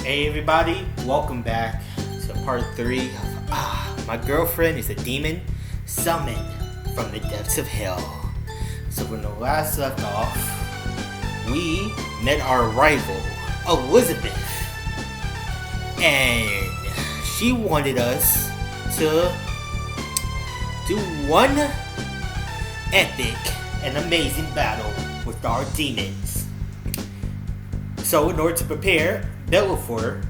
Hey everybody, welcome back to part 3 of My Girlfriend is a Demon Summoned from the Depths of Hell. So when the last left off, we met our rival, Elizabeth. And she wanted us to do one epic and amazing battle with our demons. So in order to prepare, Bellefor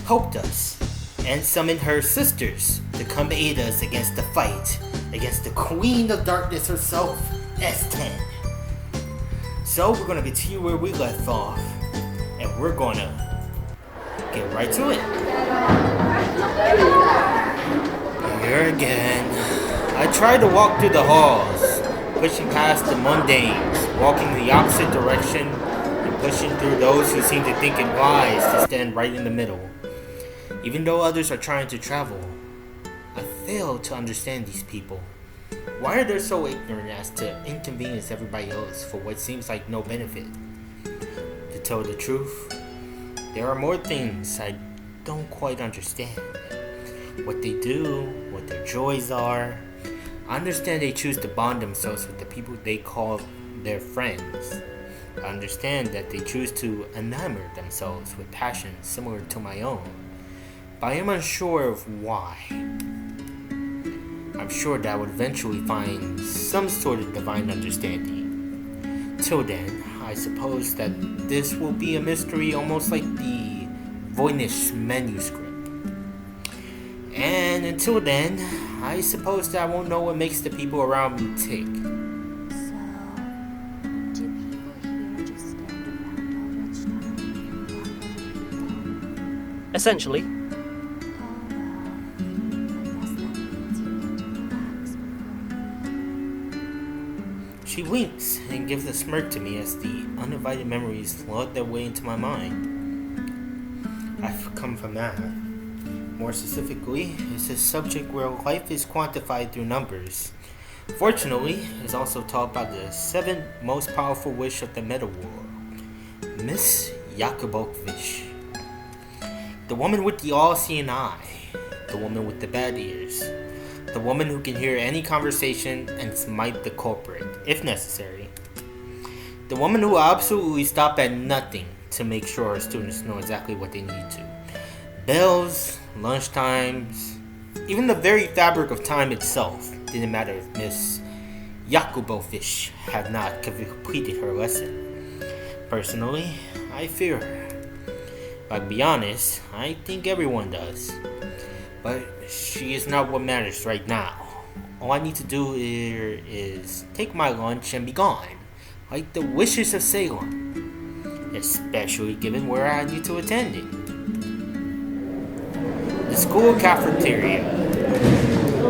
helped us and summoned her sisters to come aid us against the fight against the Queen of Darkness herself, S10. So we're gonna continue where we left off, and we're gonna get right to it. Here again. I tried to walk through the halls, pushing past the mundanes, walking the opposite direction, pushing through those who seem to think it wise to stand right in the middle. Even though others are trying to travel, I fail to understand these people. Why are they so ignorant as to inconvenience everybody else for what seems like no benefit? To tell the truth, there are more things I don't quite understand. What they do, what their joys are. I understand they choose to bond themselves with the people they call their friends. I understand that they choose to enamor themselves with passions similar to my own, but I am unsure of why. I'm sure that I would eventually find some sort of divine understanding. Till then, I suppose that this will be a mystery almost like the Voynich manuscript. And until then, I suppose that I won't know what makes the people around me tick. Essentially. She winks and gives a smirk to me as the uninvited memories flood their way into my mind. I've come from that. More specifically, it's a subject where life is quantified through numbers. Fortunately, it's also taught by the 7th most powerful witch of the meta world, Miss Yakubokvish. The woman with the all-seeing eye. The woman with the bad ears. The woman who can hear any conversation and smite the culprit, if necessary. The woman who will absolutely stop at nothing to make sure her students know exactly what they need to. Bells, lunchtimes, even the very fabric of time itself didn't matter if Miss Yakubovish had not completed her lesson. Personally, I fear her. If I can be honest, I think everyone does. But she is not what matters right now. All I need to do here is take my lunch and be gone, like the wishes of Salem, especially given where I need to attend it. The school cafeteria.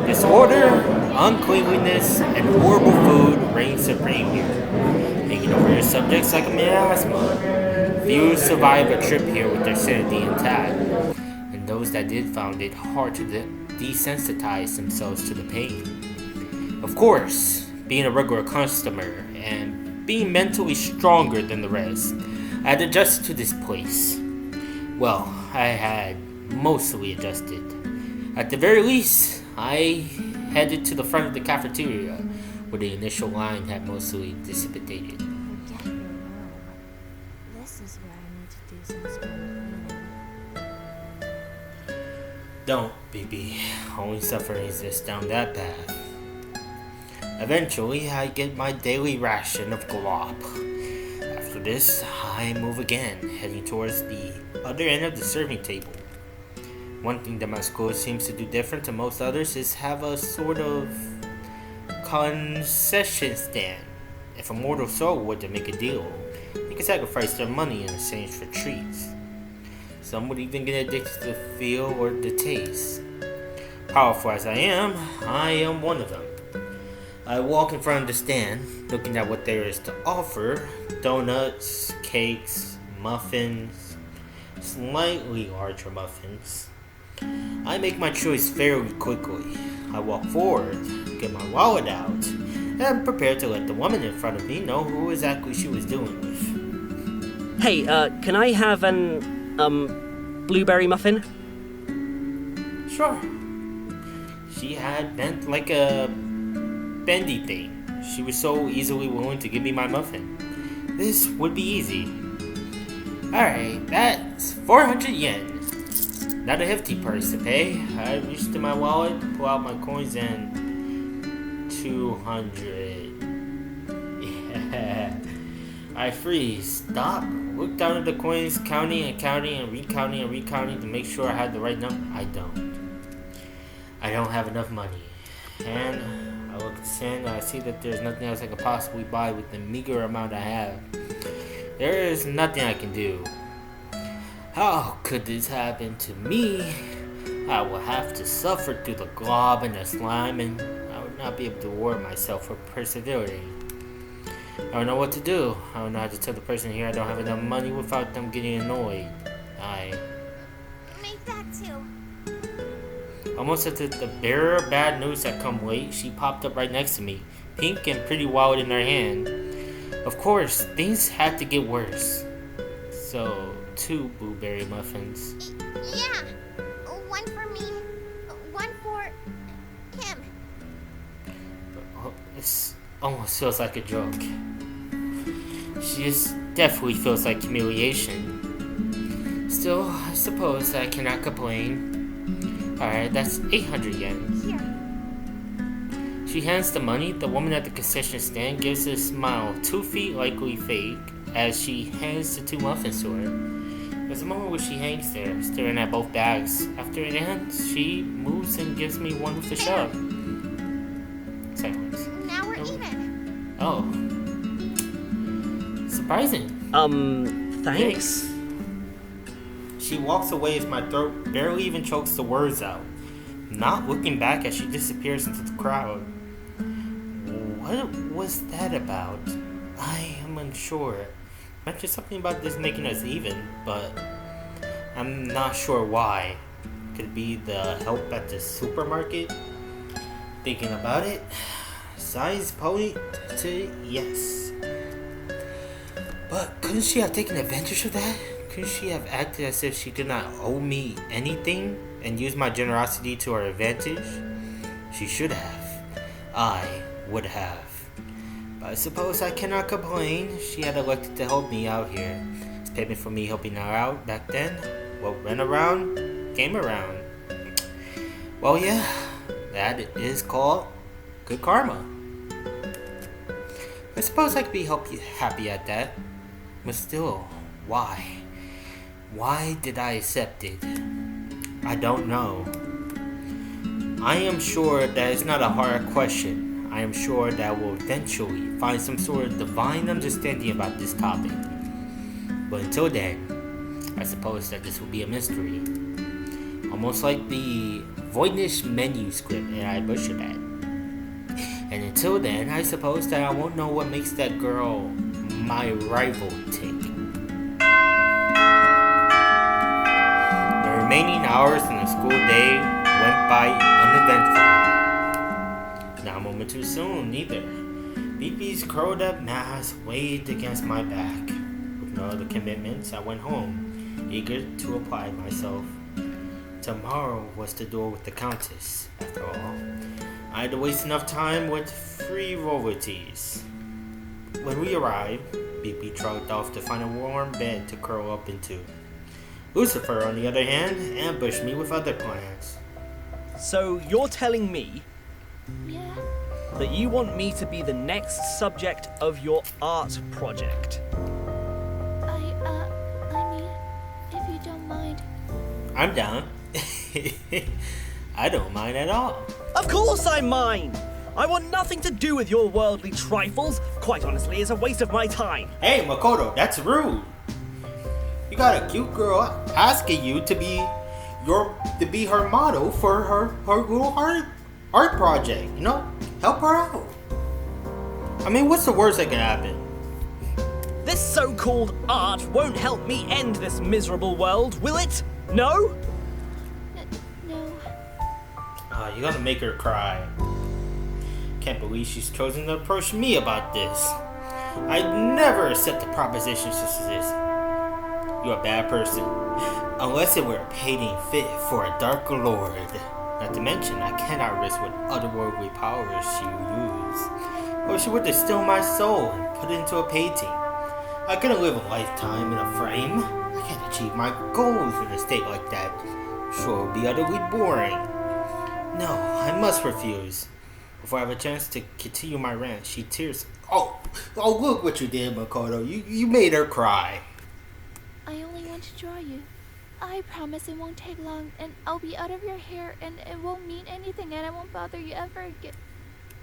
Disorder, uncleanliness, and horrible food reign supreme here, taking over your subjects like a miasma. Few survive a trip here with their sanity intact, and those that did found it hard to desensitize themselves to the pain. Of course, being a regular customer and being mentally stronger than the rest, I had adjusted to this place. Well, I had mostly adjusted. At the very least, I headed to the front of the cafeteria, where the initial line had mostly dissipated. Forget your room. This is where I need to do some spring cleaning. Don't, Beepy. Only suffering exists down that path. Eventually, I get my daily ration of glop. After this, I move again, heading towards the other end of the serving table. One thing that my school seems to do different to most others is have a sort of concession stand. If a mortal soul were to make a deal, they could sacrifice their money in exchange for treats. Some would even get addicted to the feel or the taste. Powerful as I am one of them. I walk in front of the stand, looking at what there is to offer: donuts, cakes, muffins, slightly larger muffins. I make my choice fairly quickly. I walk forward, get my wallet out, and prepare to let the woman in front of me know who exactly she was dealing with. Hey, can I have an, blueberry muffin? Sure. She had bent like a bendy thing. She was so easily willing to give me my muffin. This would be easy. Alright, that's 400 yen. Not a hefty price to pay. I reached in my wallet, pull out my coins, and 200. Yeah. I freeze, stop, look down at the coins, counting and counting and recounting and recounting to make sure I had the right number. I don't have enough money. And I look at the sand and I see that there's nothing else I could possibly buy with the meager amount I have. There is nothing I can do. How could this happen to me? I will have to suffer through the glob and the slime, and I would not be able to reward myself for persevering. I don't know what to do. I don't know how to tell the person here I don't have enough money without them getting annoyed. Make that too. Almost as the bearer of bad news had come late, she popped up right next to me, pink and pretty wild in her hand. Of course, things had to get worse. So, 2 blueberry muffins. Yeah. One for me. One for him. This almost feels like a joke. She just definitely feels like humiliation. Still, I suppose I cannot complain. Alright, that's 800 yen. Here. She hands the money. The woman at the concession stand gives a smile, 2 feet likely fake, as she hands the 2 muffins to her. There's a moment where she hangs there, staring at both bags. After it ends, she moves and gives me one with a shove. Silence. Now we're even. Oh. Surprising. Thanks. She walks away as my throat barely even chokes the words out, not looking back as she disappears into the crowd. What was that about? I am unsure. Mentioned something about this making us even, but I'm not sure why. Could it be the help at the supermarket? Thinking about it, signs point to yes. But couldn't she have taken advantage of that? Couldn't she have acted as if she did not owe me anything and used my generosity to her advantage? She should have. I would have. But I suppose I cannot complain. She had elected to help me out here. It's payment for me helping her out back then. What went around, came around. Well, yeah, that is called good karma. I suppose I could be happy at that. But still, why? Why did I accept it? I don't know. I am sure that it's not a hard question. I am sure that I will eventually find some sort of divine understanding about this topic. But until then, I suppose that this will be a mystery. Almost like the Voidnish menu script and I butchered that. And until then, I suppose that I won't know what makes that girl my rival tick. The remaining hours in the school day went by uneventfully. Not a moment too soon, neither. Beepy's curled up mass weighed against my back. With no other commitments, I went home, eager to apply myself. Tomorrow was the duel with the Countess, after all. I had to waste enough time with frivolities. When we arrived, Beepy trudged off to find a warm bed to curl up into. Lucifer, on the other hand, ambushed me with other plans. So you're telling me Yeah. that you want me to be the next subject of your art project? I mean, if you don't mind. I'm down. I don't mind at all. Of course I mind! I want nothing to do with your worldly trifles. Quite honestly, it's a waste of my time. Hey, Makoto, that's rude. You got a cute girl asking you to be her model for her little art project. You know, help her out. I mean, what's the worst that can happen? This so-called art won't help me end this miserable world, will it? No? No. You're gonna make her cry. Can't believe she's chosen to approach me about this. I'd never accept a proposition such as this. You're a bad person. Unless it were a painting fit for a dark lord. Not to mention, I cannot risk what otherworldly powers she will use. Or she would distill my soul and put it into a painting. I couldn't live a lifetime in a frame. I can't achieve my goals in a state like that. Sure, it would be utterly boring. No, I must refuse. Before I have a chance to continue my rant, she tears. Oh, look what you did, Makoto. You made her cry. I only want to draw you. I promise it won't take long, and I'll be out of your hair, and it won't mean anything, and I won't bother you ever again.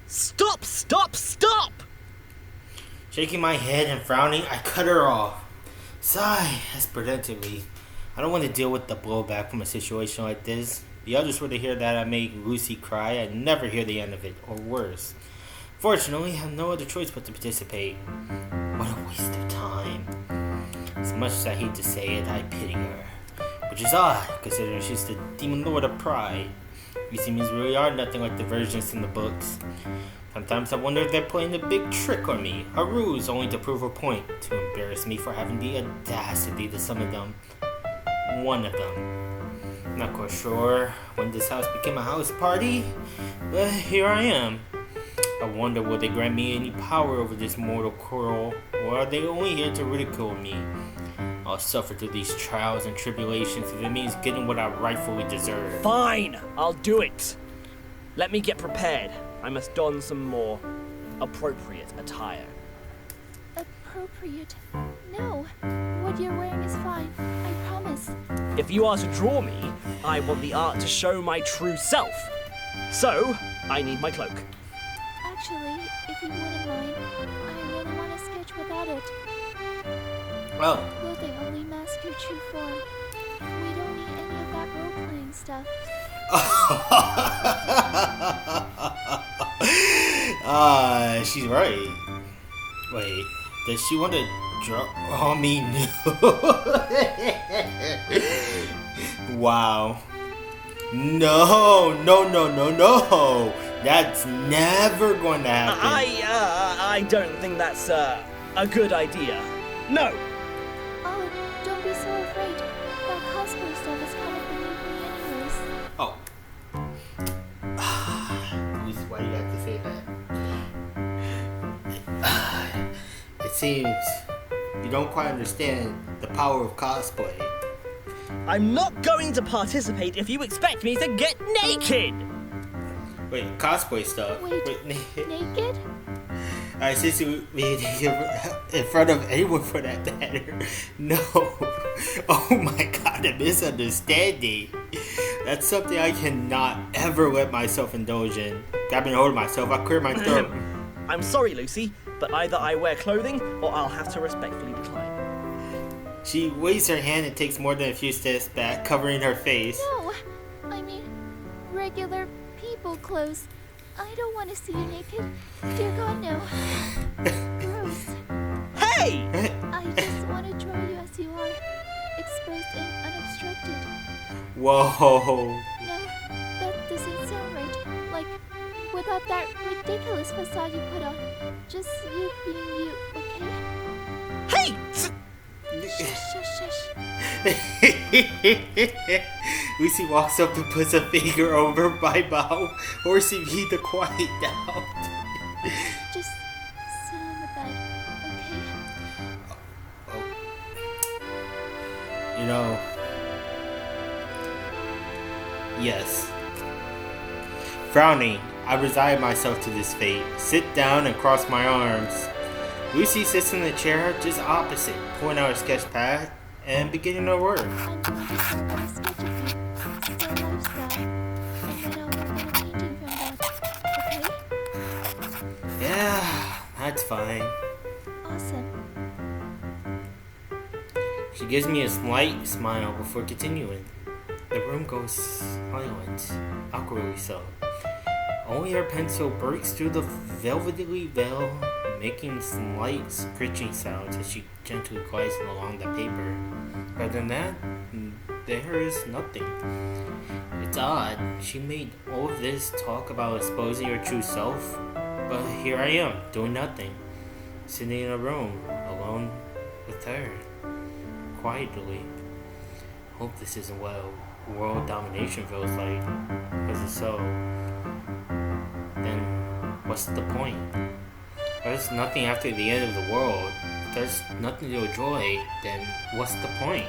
Stop! Stop! Stop! Shaking my head and frowning, I cut her off. Sigh, despondently. I don't want to deal with the blowback from a situation like this. The others were to hear that I made Lucy cry. I'd never hear the end of it, or worse. Fortunately, I have no other choice but to participate. What a waste of time. As much as I hate to say it, I pity her. Which is odd, considering she's the demon lord of pride. These demons really are nothing like the versions in the books. Sometimes I wonder if they're playing a big trick on me, a ruse only to prove a point, to embarrass me for having the audacity to summon them. One of them. Not quite sure when this house became a house party, but here I am. I wonder will they grant me any power over this mortal coil, or are they only here to ridicule me? I'll suffer through these trials and tribulations if it means getting what I rightfully deserve. Fine, I'll do it. Let me get prepared. I must don some more appropriate attire. Appropriate? No. What you're wearing is fine. I promise. If you are to draw me, I want the art to show my true self. So, I need my cloak. Actually, if you wouldn't mind, I really want to sketch without it. Oh. Clothing only masks your true form. We don't need any of that role-playing stuff. She's right. Wait, does she want to draw me nude? Wow. No. That's never going to happen. I don't think that's a good idea. No. Oh, don't be so afraid. That cosplay stuff is kind of beneath me anyways. Oh. Why do you have to say that? It seems you don't quite understand the power of cosplay. I'm not going to participate if you expect me to get naked! Wait, cosplay stuff? Wait, naked? I since you made in front of anyone for that matter. No. Oh my god, a misunderstanding. That's something I cannot ever let myself indulge in. Grabbing hold of myself, I clear my throat. I'm sorry, Lucy, but either I wear clothing or I'll have to respectfully decline. She waves her hand and takes more than a few steps back, covering her face. No, I mean regular people clothes. I don't want to see you naked. Dear God, no. Gross. Hey! I just want to draw you as you are, exposed and unobstructed. Whoa. No, that doesn't sound right. Like, without that ridiculous facade you put on. Just you being you, okay? Hey! Shush. Lucy walks up and puts a finger over my mouth, forcing me to quiet down. Just sit on the bed, okay? Oh. You know, yes. Frowning, I resign myself to this fate, sit down and cross my arms. Lucy sits in the chair just opposite, pulling out her sketch pad and beginning her work. I'm going to start with a sketch of you, still lifestyle, and then I'll work on a painting from that, okay? Yeah, that's fine. Awesome. She gives me a slight smile before continuing. The room goes silent, awkwardly so. Only her pencil breaks through the velvety veil, making slight scratching sounds as she gently glides along the paper. Other than that, there is nothing. It's odd. She made all of this talk about exposing her true self, but here I am, doing nothing. Sitting in a room, alone with her. quietly. Hope this isn't what world domination feels like. Because if so, then what's the point? There's nothing after the end of the world. If there's nothing to enjoy, then what's the point?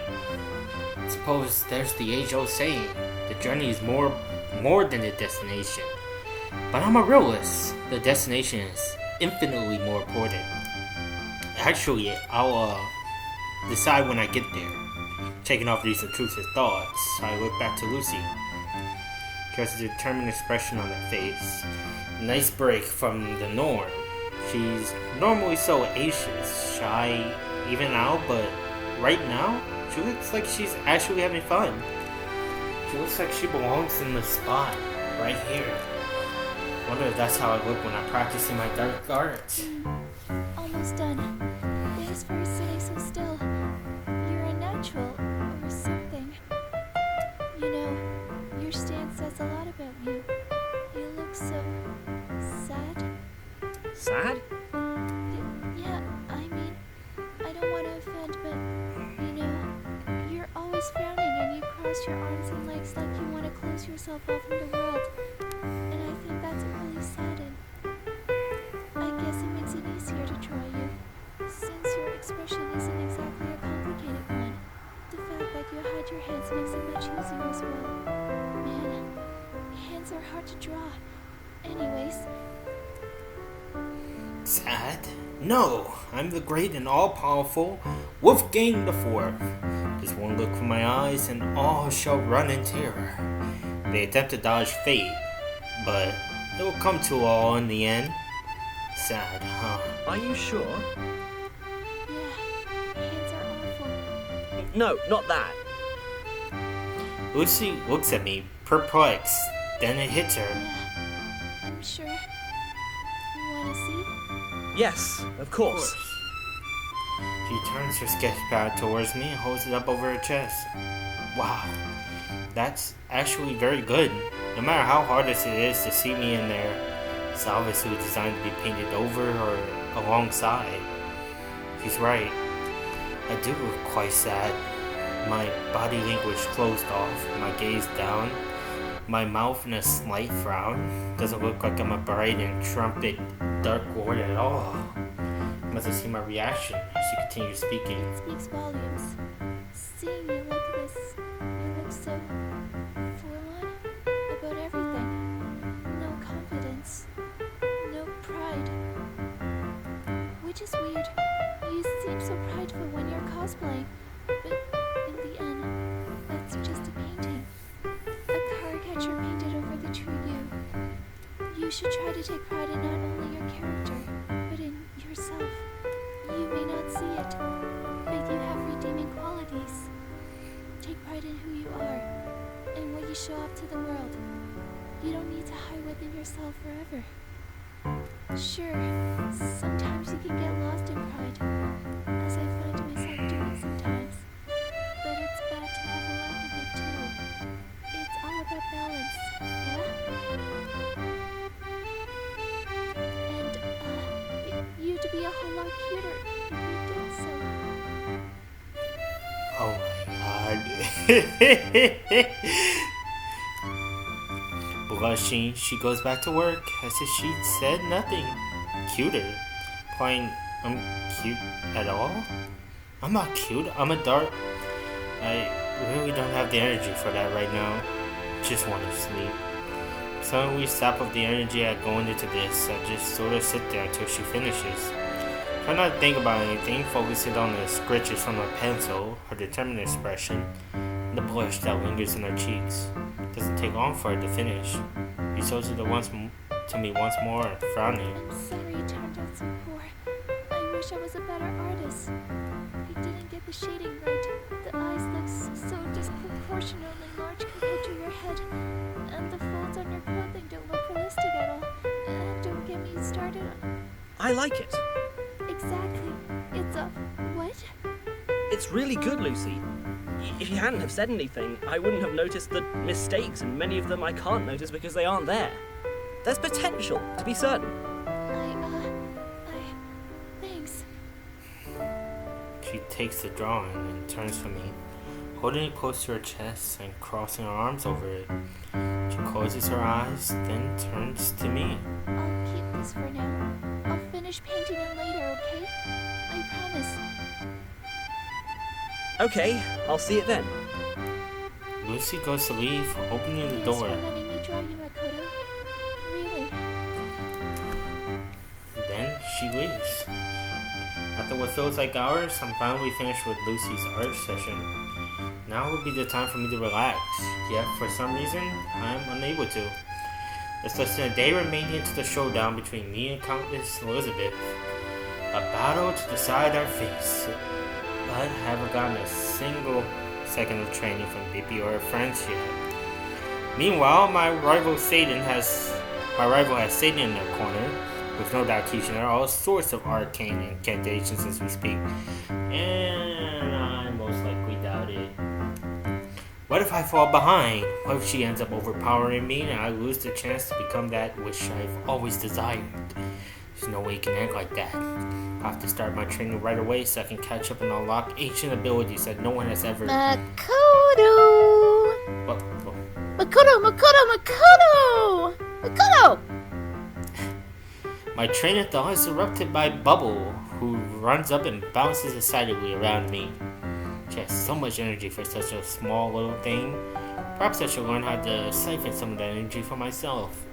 Suppose there's the age-old saying, the journey is more than the destination. But I'm a realist. The destination is infinitely more important. Actually, I'll decide when I get there. Shaking off these intrusive thoughts, I look back to Lucy. She has a determined expression on her face. Nice break from the norm. She's normally so anxious, shy, even now, but right now, she looks like she's actually having fun. She looks like she belongs in the spot, right here. Wonder if that's how I look when I'm practicing my dark arts. Almost done. Thanks for sitting so still. You're a natural, or something. You know, your stance says a lot about you. You look so sad. Sad? Yeah, I mean, I don't want to offend, but, you know, you're always frowning and you cross your arms and legs like you want to close yourself off from the world. And I think that's really saddened. I guess it makes it easier to draw you, since your expression isn't exactly a complicated one. The fact that you hide your hands makes it much easier as well. Man, hands are hard to draw. Anyways. Sad? No, I'm the great and all-powerful Wolfgang the Fourth. Just one look from my eyes and all shall run in terror. They attempt to dodge fate, but it will come to all in the end. Sad, huh? Are you sure? Yeah, hands are awful. No, not that. Lucy looks at me, perplexed. Then it hits her. Yeah, I'm sure. You wanna see? Yes, of course. She turns her sketch pad towards me and holds it up over her chest. Wow, that's actually very good. No matter how hard it is to see me in there, it's obviously designed to be painted over or alongside. She's right. I do look quite sad. My body language closed off, my gaze down, my mouth in a slight frown. Doesn't look like I'm a bright and trumpet dark lord at all. You must have seen my reaction as she continued speaking. It speaks volumes. Seeing you like this, you look so forlorn about everything. No confidence. No pride. Which is weird. You seem so prideful when you're cosplaying, but in the end, that's just a painting. A caricature painted over the true you. You should try to take pride in not only your character, but in yourself. You may not see it, but you have redeeming qualities. Take pride in who you are, and what you show off to the world. You don't need to hide within yourself forever. Sure, sometimes you can get lost in pride, as I find myself doing sometimes. But it's bad to have a lack of it too. It's all about balance, yeah? And, you'd be a whole lot cuter if you did so. Oh my god. Blushing, she goes back to work as if she said nothing. Cuter? Implying I'm cute at all? I'm not cute, I'm a dark. I really don't have the energy for that right now. Just want to sleep. So we sap up the energy I going into this. I just sort of sit there until she finishes. Try not to think about anything, focusing on the scratches from her pencil, her determined expression, and the blush that lingers in her cheeks. Doesn't take long for her to finish. She shows it to me once more, frowning. I'm sorry it turned out so poor. I wish I was a better artist. I didn't get the shading right. The eyes look so disproportionately large compared to your head. And the folds on your clothing don't look realistic at all. And don't get me started on... I like it. Exactly. It's a... what? It's really good, Lucy. If you hadn't have said anything, I wouldn't have noticed the mistakes, and many of them I can't notice because they aren't there. There's potential, to be certain. Thanks. She takes the drawing and turns to me, holding it close to her chest and crossing her arms over it. She closes her eyes, then turns to me. I'll keep this for now. I'll finish painting it later, okay? I promise. Okay, I'll see it then. Lucy goes to leave, opening the door. Thanks for letting me draw you, Makoto. Really. Then she leaves. After what feels like hours, I'm finally finished with Lucy's art session. Now would be the time for me to relax, yet for some reason, I am unable to. There's less than a day remaining into the showdown between me and Countess Elizabeth. A battle to decide our fates. I haven't gotten a single second of training from Beepy or her friends yet. Meanwhile, my rival has Satan in their corner, with no doubt teaching her all sorts of arcane incantations as we speak. And I most likely doubt it. What if I fall behind? What if she ends up overpowering me and I lose the chance to become that which I've always desired? There's no way it can end like that. I have to start my training right away so I can catch up and unlock ancient abilities that no one has ever... Makoto! Makoto! My train of thought is interrupted by Bubble, who runs up and bounces excitedly around me. She has so much energy for such a small little thing. Perhaps I should learn how to siphon some of that energy for myself.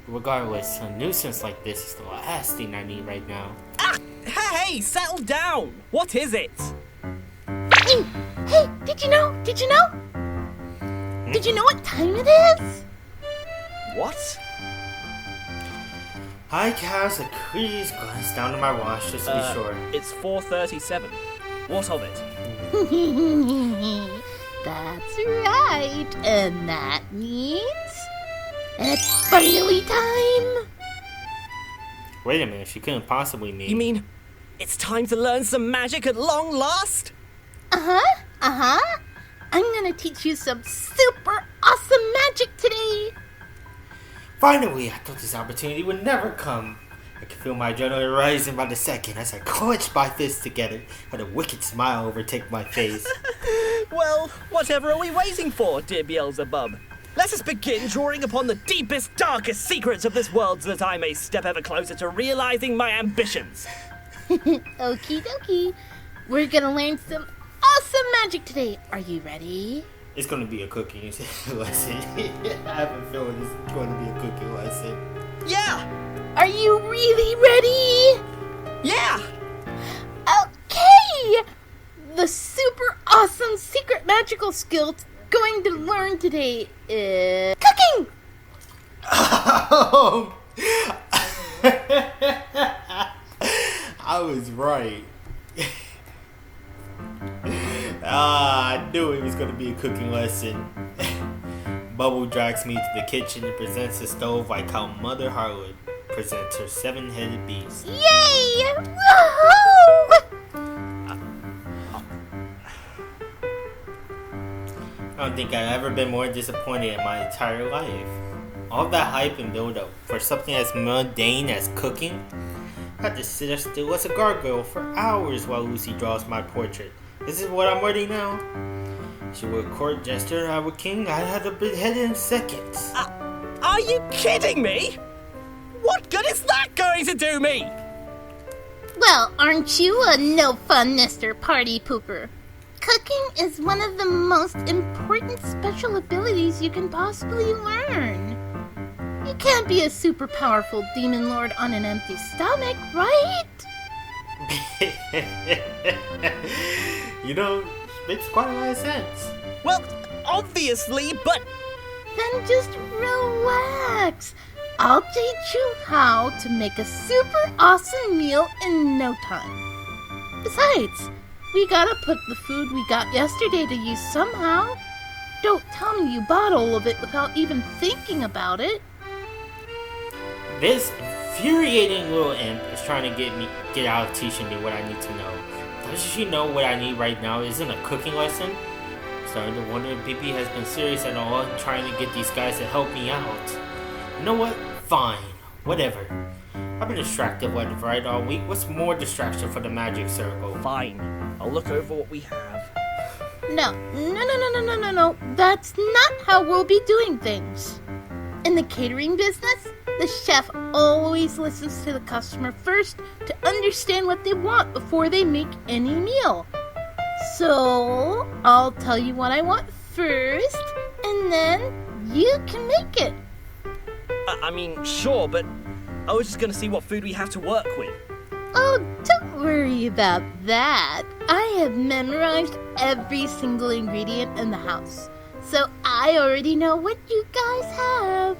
Regardless, a nuisance like this is the last thing I need right now. Ah! Hey, settle down! What is it? Hey, did you know? Did you know what time it is? What? I cast a curious glance down to my watch just to be sure. It's 4:37. What of it? That's right, and that means it's finally time. Wait a minute, she couldn't possibly mean... You mean it's time to learn some magic at long last? I'm gonna teach you some super awesome magic today. Finally, I thought this opportunity would never come. I could feel my adrenaline rising by the second as I clenched my fists together and a wicked smile overtake my face. Well, whatever are we waiting for, dear Beelzebub? Let us begin drawing upon the deepest, darkest secrets of this world so that I may step ever closer to realizing my ambitions. Okie dokie. We're gonna learn some awesome magic today. Are you ready? It's gonna be a cooking lesson. I have a feeling it's gonna be a cooking lesson. Yeah! Are you really ready? Yeah! Okay! The super awesome secret magical skill going to learn today is cooking! I was right. I knew it was going to be a cooking lesson. Bubble drags me to the kitchen and presents the stove like how Mother Harwood presents her seven-headed beast. Yay! Woohoo! I don't think I've ever been more disappointed in my entire life. All that hype and build-up for something as mundane as cooking. I had to sit as still as a gargoyle for hours while Lucy draws my portrait. This is what I'm ready now. She would court gesture I were king, I had a big head in seconds. Are you kidding me? What good is that going to do me? Well, aren't you a no-fun Mr. Party Pooper? Cooking is one of the most important special abilities you can possibly learn. You can't be a super powerful demon lord on an empty stomach, right? You know, makes quite a lot of sense. Well, obviously, but... Then just relax. I'll teach you how to make a super awesome meal in no time. Besides, we gotta put the food we got yesterday to use somehow. Don't tell me you bought all of it without even thinking about it. This infuriating little imp is trying to get out of teaching me what I need to know. Doesn't she know what I need right now isn't a cooking lesson? I'm starting to wonder if Beepy has been serious at all in trying to get these guys to help me out. You know what? Fine. Whatever. I've been distracted left and right all week. What's more distraction for the magic circle? Fine. I'll look over what we have. No. That's not how we'll be doing things. In the catering business, the chef always listens to the customer first to understand what they want before they make any meal. So, I'll tell you what I want first, and then you can make it. I mean, sure, but I was just gonna see what food we have to work with. Oh, don't worry about that. I have memorized every single ingredient in the house, so I already know what you guys have.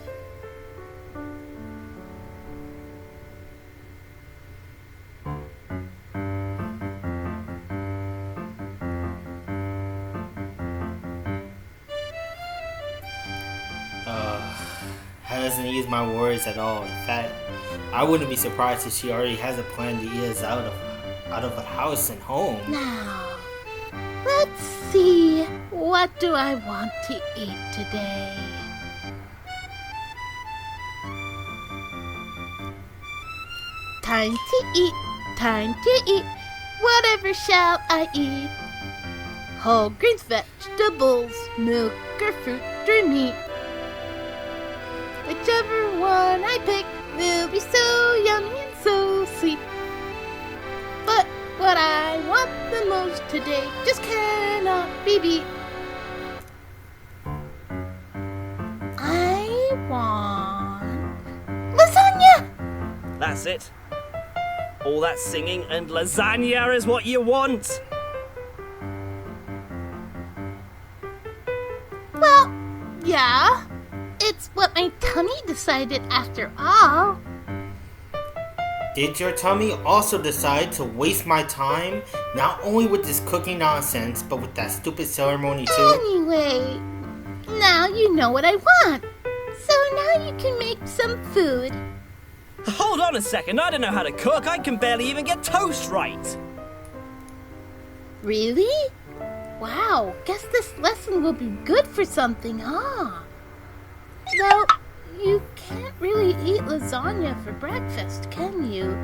Doesn't use my words at all. In fact, I wouldn't be surprised if she already has a plan to eat us out of the house and home. Now, let's see. What do I want to eat today? Time to eat, time to eat. Whatever shall I eat? Whole grains, vegetables, milk or fruit or meat. Whichever one I pick will be so yummy and so sweet. But what I want the most today just cannot be beat. I want lasagna! That's it. All that singing and lasagna is what you want? Well, yeah. It's what my tummy decided after all. Did your tummy also decide to waste my time? Not only with this cooking nonsense, but with that stupid ceremony too? Anyway, now you know what I want. So now you can make some food. Hold on a second, I don't know how to cook. I can barely even get toast right. Really? Wow, guess this lesson will be good for something, huh? Though, you can't really eat lasagna for breakfast, can you?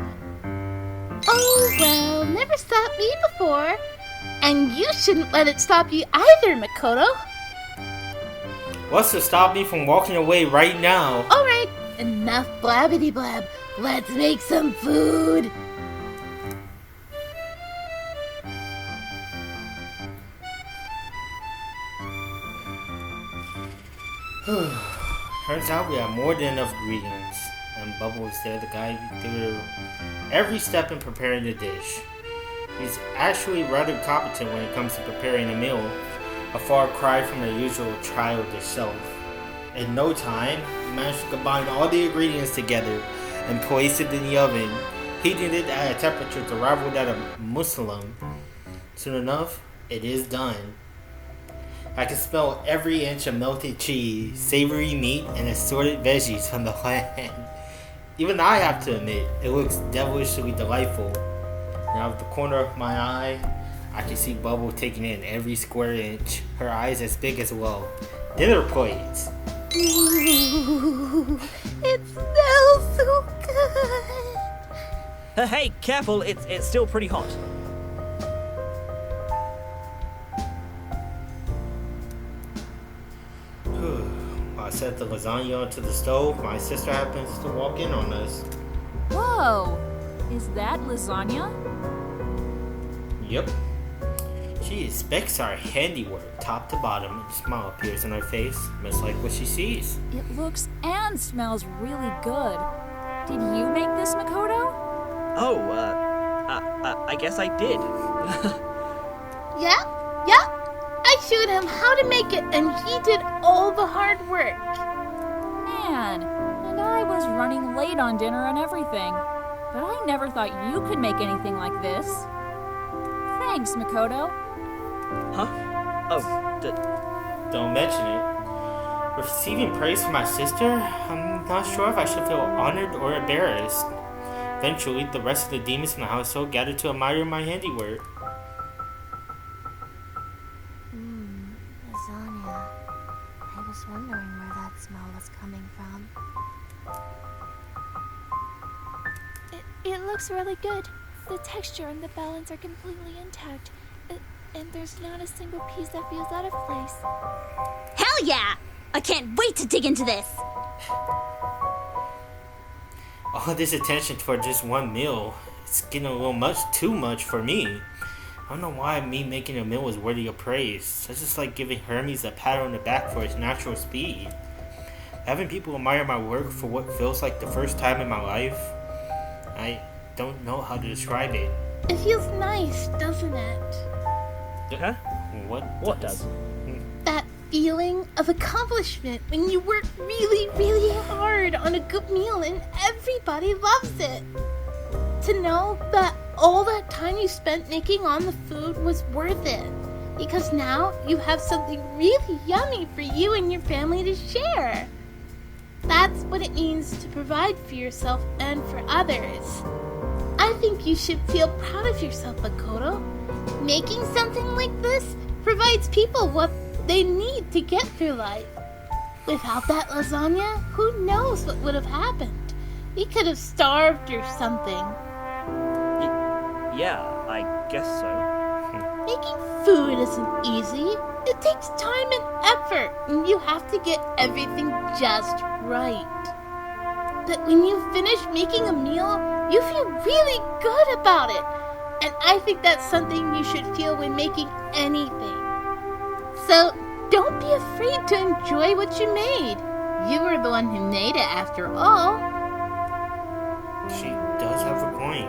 Oh, well, never stopped me before. And you shouldn't let it stop you either, Makoto. What's to stop me from walking away right now? Alright, enough blabbity blab. Let's make some food. Turns out we have more than enough ingredients. And Bubble is there to guide you through every step in preparing the dish. He's actually rather competent when it comes to preparing a meal, a far cry from the usual childish self. In no time, he managed to combine all the ingredients together and place it in the oven, heating it at a temperature to rival that of Muslim. Soon enough, it is done. I can smell every inch of melted cheese, savory meat, and assorted veggies from the land. Even I have to admit, it looks devilishly delightful. And out of the corner of my eye, I can see Bubble taking in every square inch, her eyes as big as well. Dinner plates. Ooh, it smells so good. Hey, careful, it's still pretty hot. I set the lasagna onto the stove. My sister happens to walk in on us. Whoa! Is that lasagna? Yep. She inspects our handiwork top to bottom, and a smile appears on her face, much like what she sees. It looks and smells really good. Did you make this, Makoto? Oh, I guess I did. Yeah. I showed him how to make it, and he did all the hard work. Man, and I was running late on dinner and everything. But I never thought you could make anything like this. Thanks, Makoto. Huh? Oh, Don't mention it. Receiving praise from my sister? I'm not sure if I should feel honored or embarrassed. Eventually, the rest of the demons in the household gathered to admire my handiwork. Lasagna. I was wondering where that smell was coming from. It looks really good. The texture and the balance are completely intact, and there's not a single piece that feels out of place. Hell yeah! I can't wait to dig into this! All this attention for just one meal, it's getting a little too much for me. I don't know why me making a meal is worthy of praise. It's just like giving Hermes a pat on the back for his natural speed. Having people admire my work for what feels like the first time in my life, I don't know how to describe it. It feels nice, doesn't it? Huh? What does? That feeling of accomplishment when you work really, really hard on a good meal and everybody loves it. To know that all that time you spent making on the food was worth it. Because now you have something really yummy for you and your family to share. That's what it means to provide for yourself and for others. I think you should feel proud of yourself, Makoto. Making something like this provides people what they need to get through life. Without that lasagna, who knows what would have happened? We could have starved or something. Yeah, I guess so. Making food isn't easy. It takes time and effort, and you have to get everything just right. But when you finish making a meal, you feel really good about it. And I think that's something you should feel when making anything. So, don't be afraid to enjoy what you made. You were the one who made it after all. She does have a point.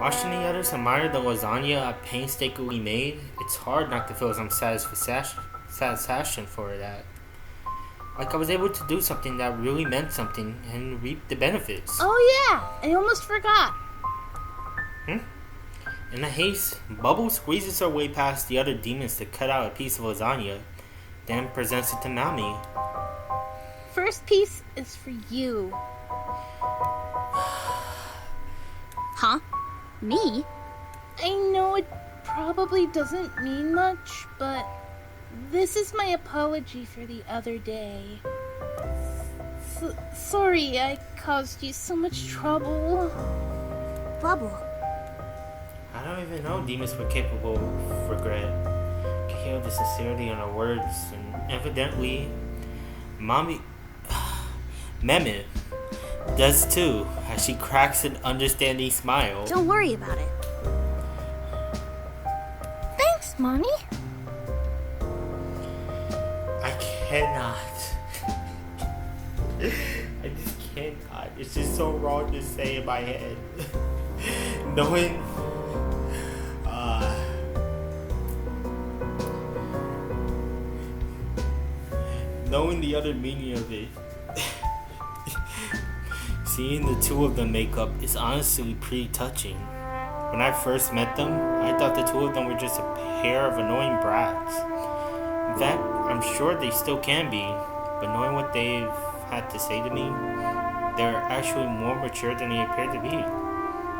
Watching the others admire the lasagna I painstakingly made, it's hard not to feel some satisfaction for that. Like I was able to do something that really meant something and reap the benefits. Oh yeah, I almost forgot. In a haste, Bubble squeezes her way past the other demons to cut out a piece of lasagna, then presents it to Nami. First piece is for you. Huh? Me? I know it probably doesn't mean much, but this is my apology for the other day. Sorry I caused you so much trouble. Bubble. I don't even know demons were capable of regret. I can hear the sincerity in her words, and evidently, Mehmet does too, as she cracks an understanding smile. Don't worry about it. Thanks, Mommy. I cannot. I just cannot. It's just so wrong to say in my head. Knowing the other meaning of it. Seeing the two of them make up is honestly pretty touching. When I first met them, I thought the two of them were just a pair of annoying brats. In fact, I'm sure they still can be, but knowing what they've had to say to me, they're actually more mature than they appear to be.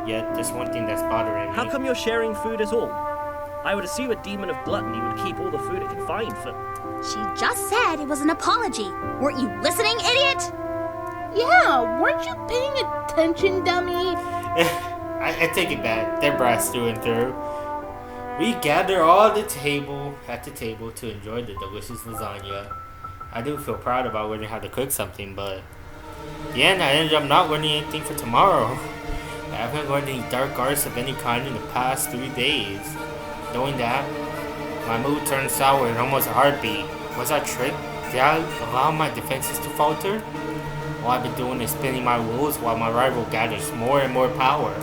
Yet, there's one thing that's bothering me. How come you're sharing food at all? I would assume a demon of gluttony would keep all the food it can find for... She just said it was an apology. Weren't you listening, idiot? Yeah, weren't you paying attention, dummy? I take it back. They're brats through and through. We gather all at the table to enjoy the delicious lasagna. I do feel proud about learning how to cook something, but in the end, I ended up not learning anything for tomorrow. I haven't learned any dark arts of any kind in the past 3 days. Knowing that, my mood turned sour in almost a heartbeat. Was I tricked? Did I allow my defenses to falter? All I've been doing is spinning my wheels while my rival gathers more and more power.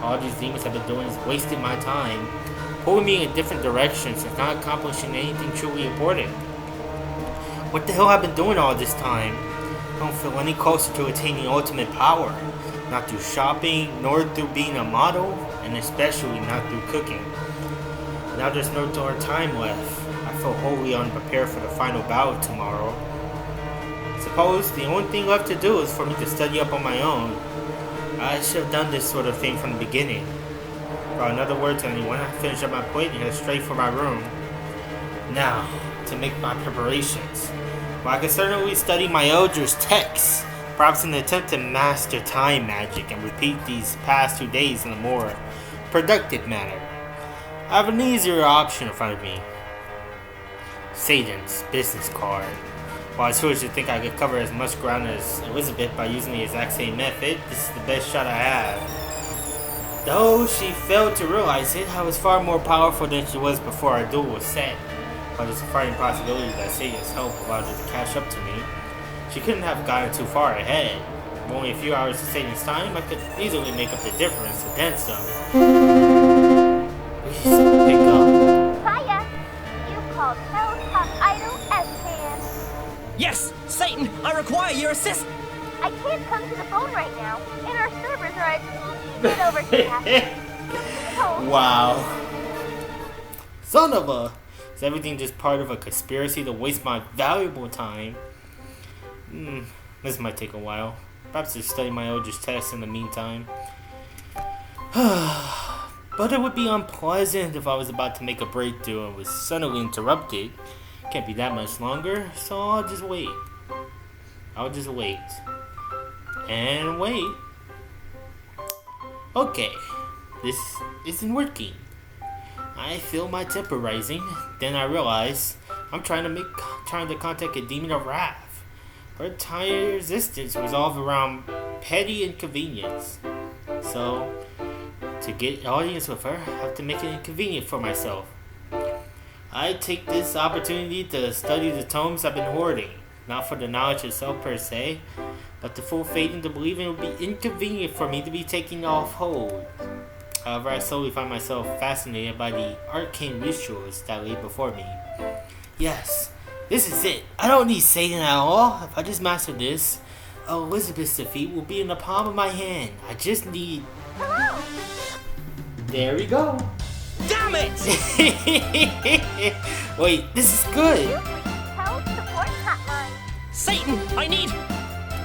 All these demons have been doing is wasting my time, pulling me in different directions and not accomplishing anything truly important. What the hell have I been doing all this time? I don't feel any closer to attaining ultimate power. Not through shopping, nor through being a model, and especially not through cooking. Now there's no more time left. I feel wholly unprepared for the final battle tomorrow. Suppose the only thing left to do is for me to study up on my own. I should have done this sort of thing from the beginning. For another word to anyone, I finished up my plate and headed straight for my room. Now, to make my preparations. Well, I can certainly study my elder's texts, perhaps in an attempt to master time magic and repeat these past 2 days in a more productive manner. I have an easier option in front of me. Satan's business card. While I was foolish to think I could cover as much ground as Elizabeth by using the exact same method, this is the best shot I have. Though she failed to realize it, I was far more powerful than she was before our duel was set. But there's a frightening possibility that Satan's help allowed her to catch up to me. She couldn't have gotten too far ahead. With only a few hours of Satan's time, I could easily make up the difference and then some. Please pick up. Hiya! You've called Hell's Top Idol S-Pan. Yes, Satan, I require your assist. I can't come to the phone right now, and our servers are a teeny bit overtaxed. Wow. Son of a... Is everything just part of a conspiracy to waste my valuable time? This might take a while. Perhaps to study my Eldritch test in the meantime. But it would be unpleasant if I was about to make a breakthrough and was suddenly interrupted. Can't be that much longer, so I'll just wait. And wait. Okay, this isn't working. I feel my temper rising. Then I realize I'm trying to contact a demon of wrath. Her entire existence revolves around petty inconvenience. So, to get an audience with her, I have to make it inconvenient for myself. I take this opportunity to study the tomes I've been hoarding, not for the knowledge itself per se, but the full faith into believing it would be inconvenient for me to be taken off hold. However, I slowly find myself fascinated by the arcane rituals that lay before me. Yes, this is it. I don't need Satan at all. If I just master this, Elizabeth's defeat will be in the palm of my hand. I just need... Hello! There we go. Damn it! Wait, this is good. You've reached Hell's Support Hotline. Satan, I need...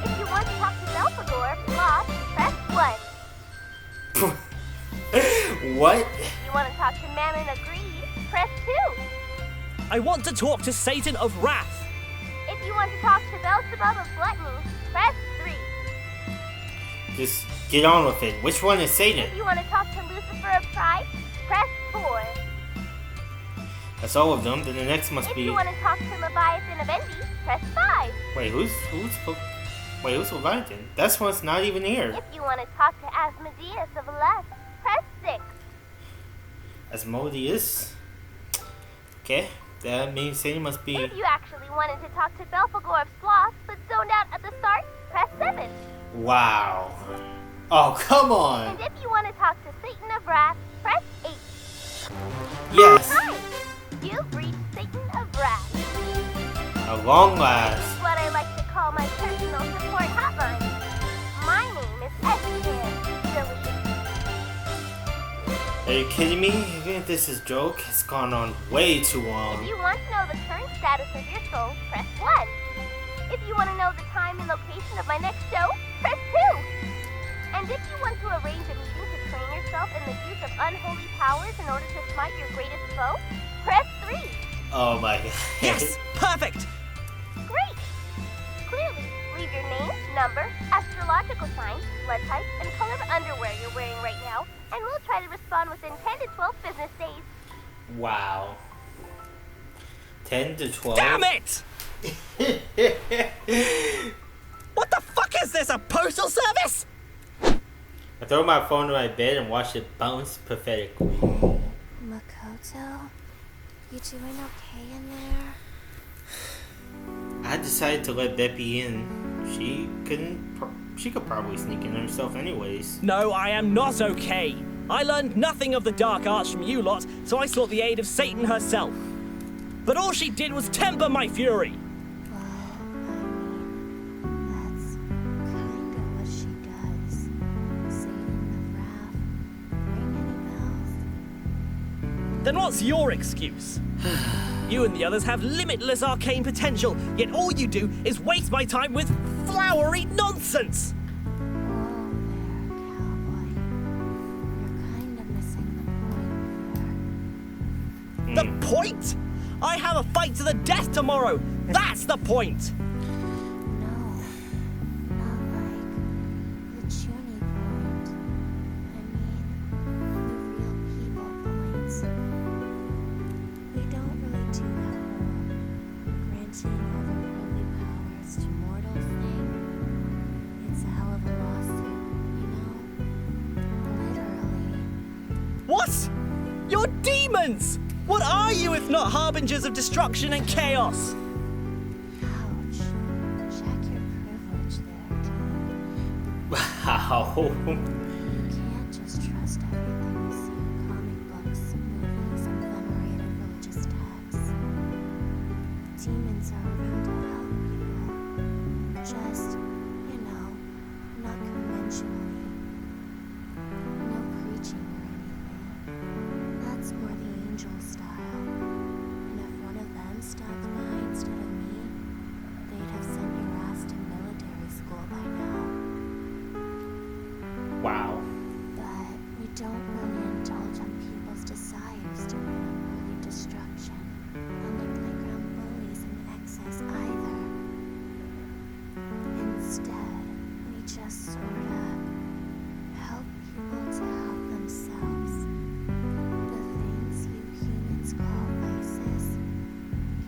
If you want to talk to Belphegor, press 1. What? If you want to talk to Mammon Agreed, press 2. I want to talk to Satan of Wrath. If you want to talk to Beelzebub of Gluttony, press 3. Just get on with it. Which one is Satan? If you want to talk to Lucifer of Pride, press 4. That's all of them. Then the next must If be... you want to talk to Leviathan of Envy, press 5. Wait, who's Leviathan? That's one's not even here. If you want to talk to Asmodeus of Lust, press 6. Asmodeus? Okay, that means Satan must be... If you actually wanted to talk to Belphegor of Sloth, but zoned out at the start, press 7. Wow. Oh, come on. And if you want to talk to Satan of Wrath, press 8. Yes. Hi! You've reached Satan of Wrath. At long last. This is what I like to call my personal support hotline. My name is S-Pan, silly. Are you kidding me? Even if this is a joke, it's gone on way too long. If you want to know the current status of your soul, press 1. If you want to know the time and location of my next show, press 2. And if you want to arrange a meeting to train yourself in the use of unholy powers in order to smite your greatest foe, press 3. Oh my god. Yes, perfect. Great! Clearly, leave your name, number, astrological sign, blood type, and color of underwear you're wearing right now, and we'll try to respond within 10 to 12 business days. Wow. 10 to 12? Damn it! What the fuck is this, a postal service? I throw my phone to my bed and watch it bounce pathetically. Makoto, you doing okay in there? I decided to let Beepy in. She could probably sneak in herself anyways. No, I am not okay. I learned nothing of the dark arts from you lot, so I sought the aid of Satan herself. But all she did was temper my fury. Well, I mean, that's kinda what she does. Satan of Wrath. Ring any bells? Then what's your excuse? You and the others have limitless arcane potential, yet all you do is waste my time with flowery nonsense! Whoa there, cowboy. You're kinda missing the point there. The point? I have a fight to the death tomorrow! That's the point! No, not like the Chuny point. I mean, the real people points. granting otherworldly powers to mortals thing, it's a hell of a lawsuit, you know? Literally. What? You're demons! What are you if not harbingers of destruction and chaos? Ouch. Check your privilege there, kid. Wow. You can't just trust everything you see in comic books, movies, and venerated religious texts. Demons are around to help people. Just, you know, not conventionally. No preaching or anything. That's more the angel style. And if one of them stopped by instead of me, they'd have sent your ass to military school by now. Wow. But we don't really indulge on people's desires to bring unworthy destruction on the playground bullies in excess either. Instead, we just sorta help people to help themselves. The things you humans call vices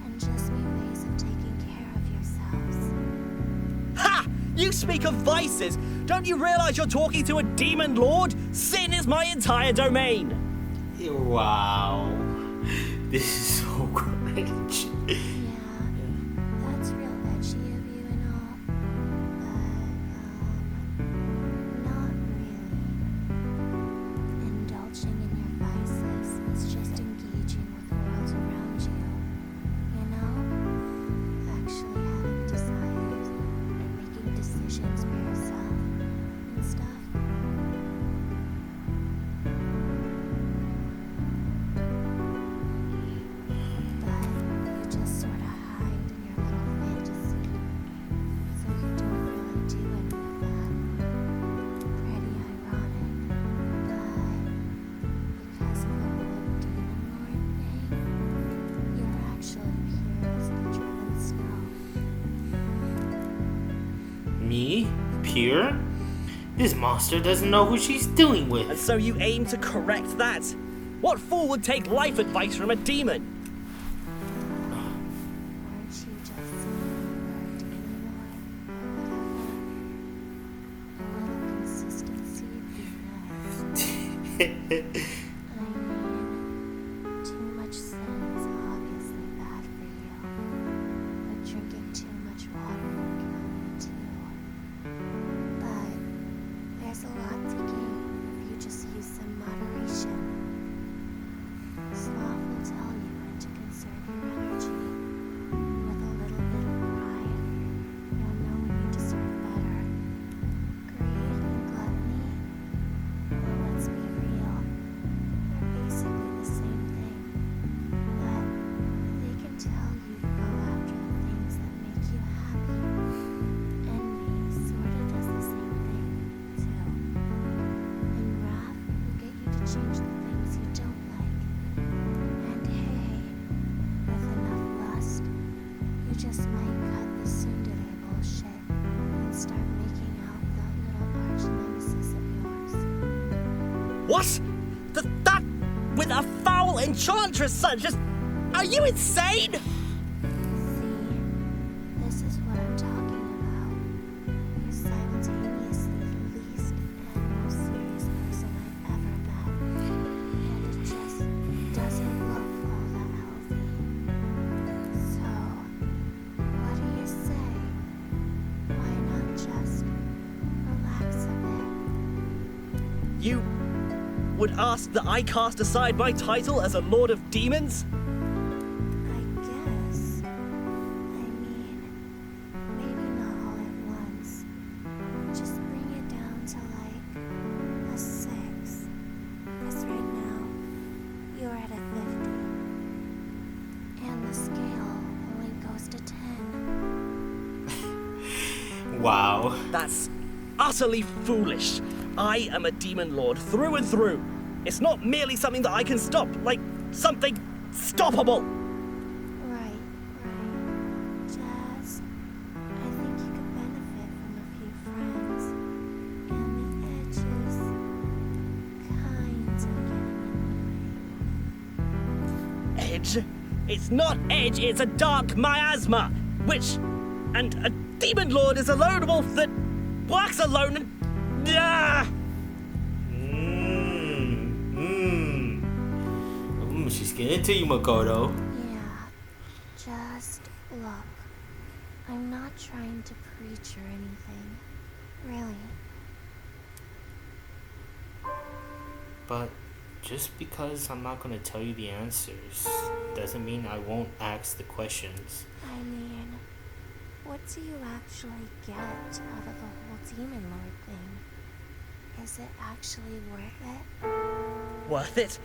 can just be ways of taking care of yourselves. Ha! You speak of vices! Don't you realize you're talking to a demon lord? Sin is my entire domain! Wow. This is so great. Yeah, that's real edgy of you and all, but, not really. Indulging in your vices is just engaging with the world around you, you know? Actually having desires and making decisions for yourself and stuff. But you just sort of hide in your little fantasy, so you don't really do any of that. Pretty ironic, but because of the whole demon lord thing, you're actually pure as the driven snow. Me? Pure? This monster doesn't know who she's dealing And with. so you aim to correct that? What fool would take life advice from a demon? Weren't you just seeing for a demon lord or whatever? A little consistency would be nice. I mean, too much sin is obviously bad for you, but drinking too much water will kill you too. But there's a lot to gain if you just use some moderation. Sloth will tell you when to conserve your energy. With a little bit of pride, you'll know when you deserve better. Greed and gluttony, well, let's be real. They're basically the same thing. But they can tell you to go after the things that make you happy. Envy sorta does the same thing, too. And wrath will get you to change the things you don't like. And hey, with enough lust, you just might cut the tsundere bullshit and start making out with that little arch nemesis of yours. What? That with a foul enchantress such as... Are you insane? See, this is what I'm talking about. You're simultaneously the least and most serious person I've ever met. And it just doesn't look all that healthy. So, what do you say? Why not just relax a bit? You would ask that I cast aside my title as a Lord of Demons? I guess. I mean, maybe not all at once. Just bring it down to like a 6. Because right now, you're at a 50. And the scale only goes to 10. Wow. That's utterly foolish. I am a demon lord through and through. It's not merely something that I can stop, like something stoppable. Right. Just, I think you could benefit from a few friends. And the edges kinda getting in the way. Edge? It's not edge, it's a dark miasma. And a demon lord is a lone wolf that works alone and... She's getting into you, Makoto. Yeah, just look. I'm not trying to preach or anything. Really. But just because I'm not going to tell you the answers doesn't mean I won't ask the questions. I mean, what do you actually get out of the whole demon lord thing? Is it actually worth it? Worth it?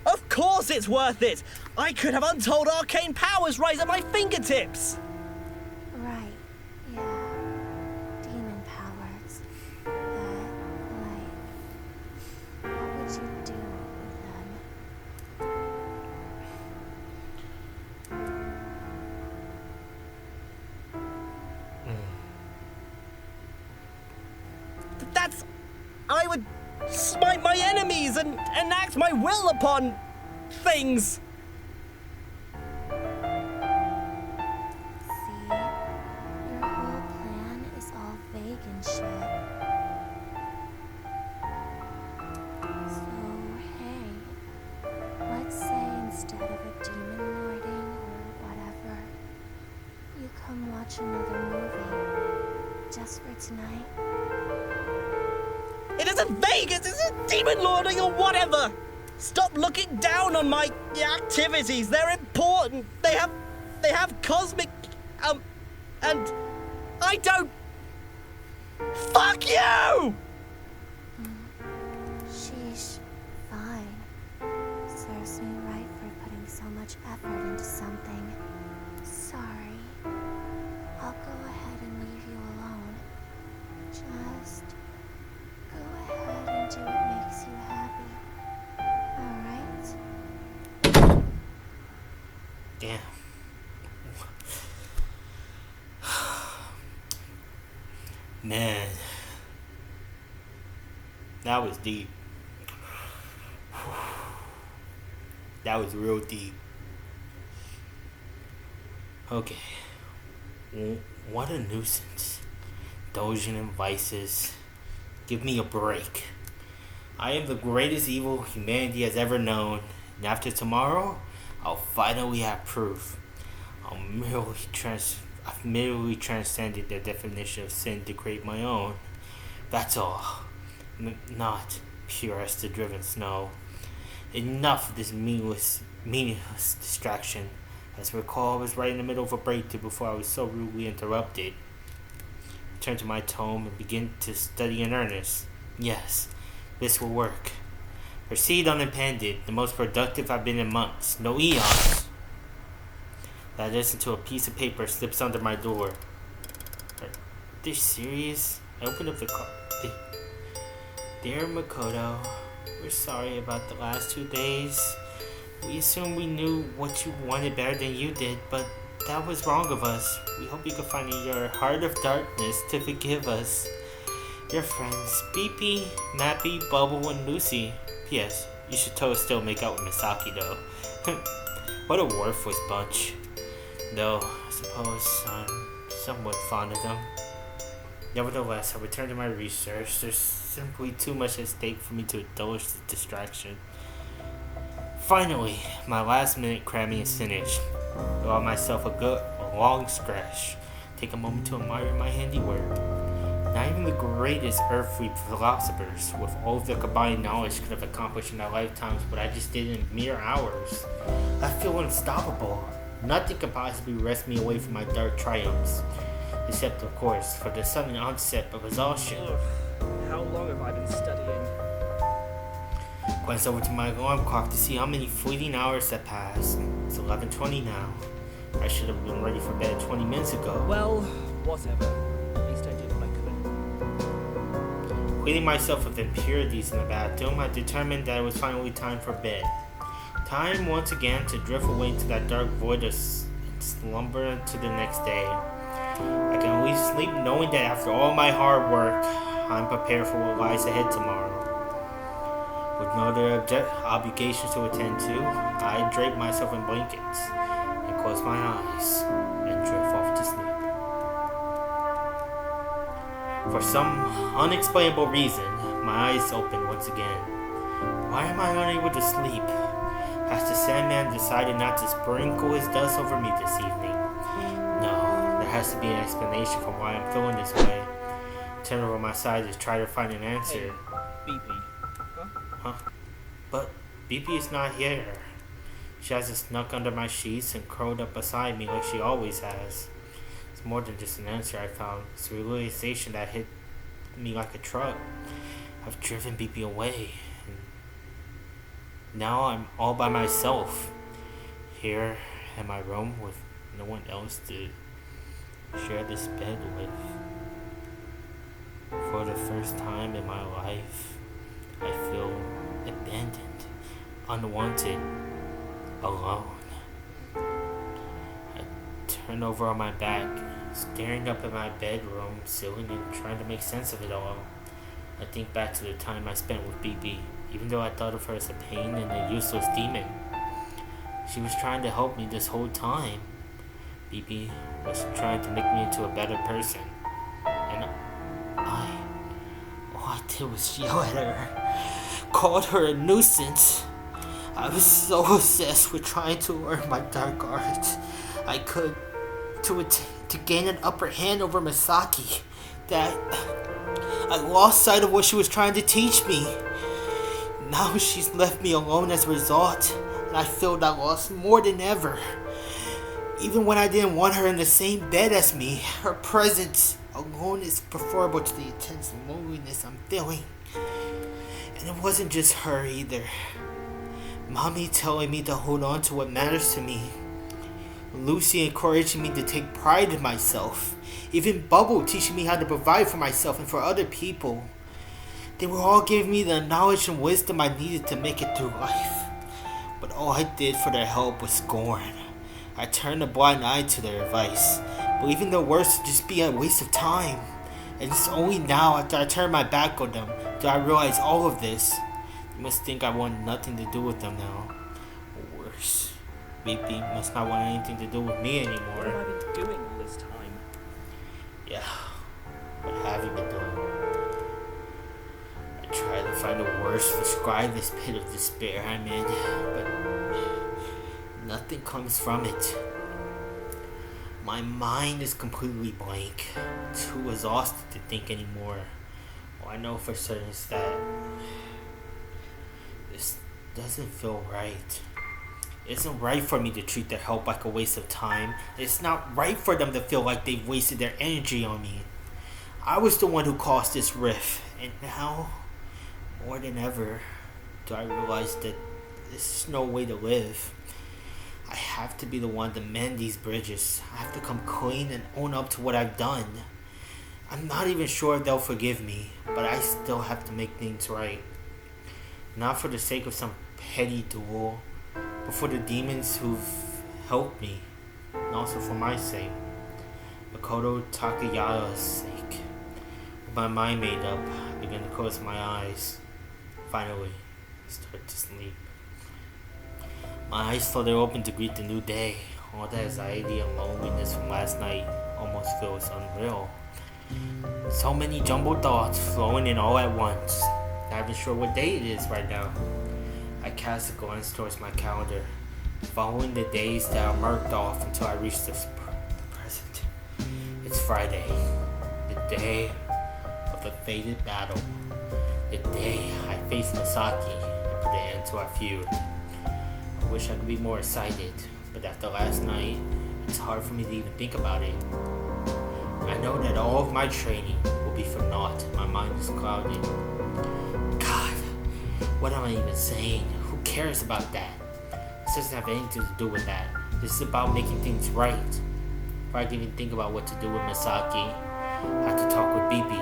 Of course it's worth it! I could have untold arcane powers rise at my fingertips! Right, yeah. Demon powers. But, like, what would you do with them? I would smite my enemies and enact my will upon things. See? Your whole plan is all vague and shit. So, hey, let's say instead of a demon lording or whatever, you come watch another movie. Just for tonight. It isn't vague, it's a demon lording or whatever. Stop looking down on my activities. They're important. They have cosmic, and I don't. Fuck you! Sheesh, fine. Serves me right for putting so much effort into something. Sorry. I'll go ahead and leave you alone. Just go ahead and do what makes you happy. Alright? Damn. Man. That was deep. That was real deep. Okay. What a nuisance. Indulging in vices. Give me a break. I am the greatest evil humanity has ever known. And after tomorrow, I'll finally have proof. I've merely transcended the definition of sin to create my own. That's all. Not pure as the driven snow. Enough of this meaningless distraction. As I recall, I was right in the middle of a breakthrough before I was so rudely interrupted. I turned to my tome and began to study in earnest. Yes, this will work. Proceed unimpeded, the most productive I've been in months. No eons. That is until a piece of paper slips under my door. Are they serious? I opened up the card. Dear Makoto, we're sorry about the last 2 days. We assumed we knew what you wanted better than you did, but that was wrong of us. We hope you can find in your heart of darkness to forgive us. Your friends, Beepy, Mappy, Bubble, and Lucy. P.S. You should totally still make out with Misaki, though. What a worthless bunch. Though, I suppose I'm somewhat fond of them. Nevertheless, I returned to my research. There's simply too much at stake for me to indulge the distraction. Finally, my last minute cramming is finished. Allow myself a long stretch. Take a moment to admire my handiwork. Not even the greatest earthly philosophers, with all of their combined knowledge, could have accomplished in their lifetimes what I just did in mere hours. I feel unstoppable. Nothing can possibly wrest me away from my dark triumphs. Except, of course, for the sudden onset of exhaustion. How long have I been studying? Glanced over to my alarm clock to see how many fleeting hours had passed. It's 11:20 now. I should have been ready for bed 20 minutes ago. Well, whatever. At least I did what I could. Cleaning myself of impurities in the bathroom, I determined that it was finally time for bed. Time once again to drift away into that dark void of slumber until the next day. I can at least sleep knowing that after all my hard work, I'm prepared for what lies ahead tomorrow. With no other obligations to attend to, I draped myself in blankets. close my eyes and drift off to sleep. For some unexplainable reason, my eyes open once again. Why am I unable to sleep? Has the Sandman decided not to sprinkle his dust over me this evening? No, there has to be an explanation for why I'm feeling this way. Turn over my side to try to find an answer. Hey, Beepy. Huh? But Beepy is not here. She hasn't snuck under my sheets and curled up beside me like she always has. It's more than just an answer I found. It's a realization that hit me like a truck. I've driven Beepy away. And now I'm all by myself. Here in my room with no one else to share this bed with. For the first time in my life, I feel abandoned, unwanted, alone. I turn over on my back, staring up at my bedroom ceiling and trying to make sense of it all. I think back to the time I spent with Beepy, even though I thought of her as a pain and a useless demon. She was trying to help me this whole time. Beepy was trying to make me into a better person. And all I did was yell at her, called her a nuisance. I was so obsessed with trying to learn my dark art I could to gain an upper hand over Misaki that I lost sight of what she was trying to teach me. Now she's left me alone as a result, and I feel that loss more than ever. Even when I didn't want her in the same bed as me, her presence alone is preferable to the intense loneliness I'm feeling. And it wasn't just her either. Mommy telling me to hold on to what matters to me. Lucy encouraging me to take pride in myself. Even Bubble teaching me how to provide for myself and for other people. They were all giving me the knowledge and wisdom I needed to make it through life. But all I did for their help was scorn. I turned a blind eye to their advice, believing their words to just be a waste of time. And it's only now, after I turned my back on them, do I realize all of this. They must think I want nothing to do with them now. Or worse, Beepy must not want anything to do with me anymore. What have I been doing all this time? Yeah, what have you been doing? I try to find the words to describe this pit of despair I'm in, but nothing comes from it. My mind is completely blank, too exhausted to think anymore. All I know for certain is that this doesn't feel right. It isn't right for me to treat their help like a waste of time. It's not right for them to feel like they've wasted their energy on me. I was the one who caused this rift, and now, more than ever, do I realize that this is no way to live. I have to be the one to mend these bridges. I have to come clean and own up to what I've done. I'm not even sure if they'll forgive me, but I still have to make things right. Not for the sake of some petty duel, but for the demons who've helped me, and also for my sake. Makoto Takayama's sake. With my mind made up, I began to close my eyes. Finally, I start to sleep. My eyes slowly open to greet the new day. All the anxiety and loneliness from last night almost feels unreal. So many jumbled thoughts flowing in all at once. Not even sure what day it is right now. I cast a glance towards my calendar, following the days that are marked off until I reach the present. It's Friday, the day of the fated battle. The day I face Misaki and put an end to our feud. I wish I could be more excited, but after last night, it's hard for me to even think about it. I know that all of my training will be for naught. My mind is clouded. God, what am I even saying? Who cares about that? This doesn't have anything to do with that. This is about making things right. If I can even think about what to do with Misaki, I have to talk with Beepy.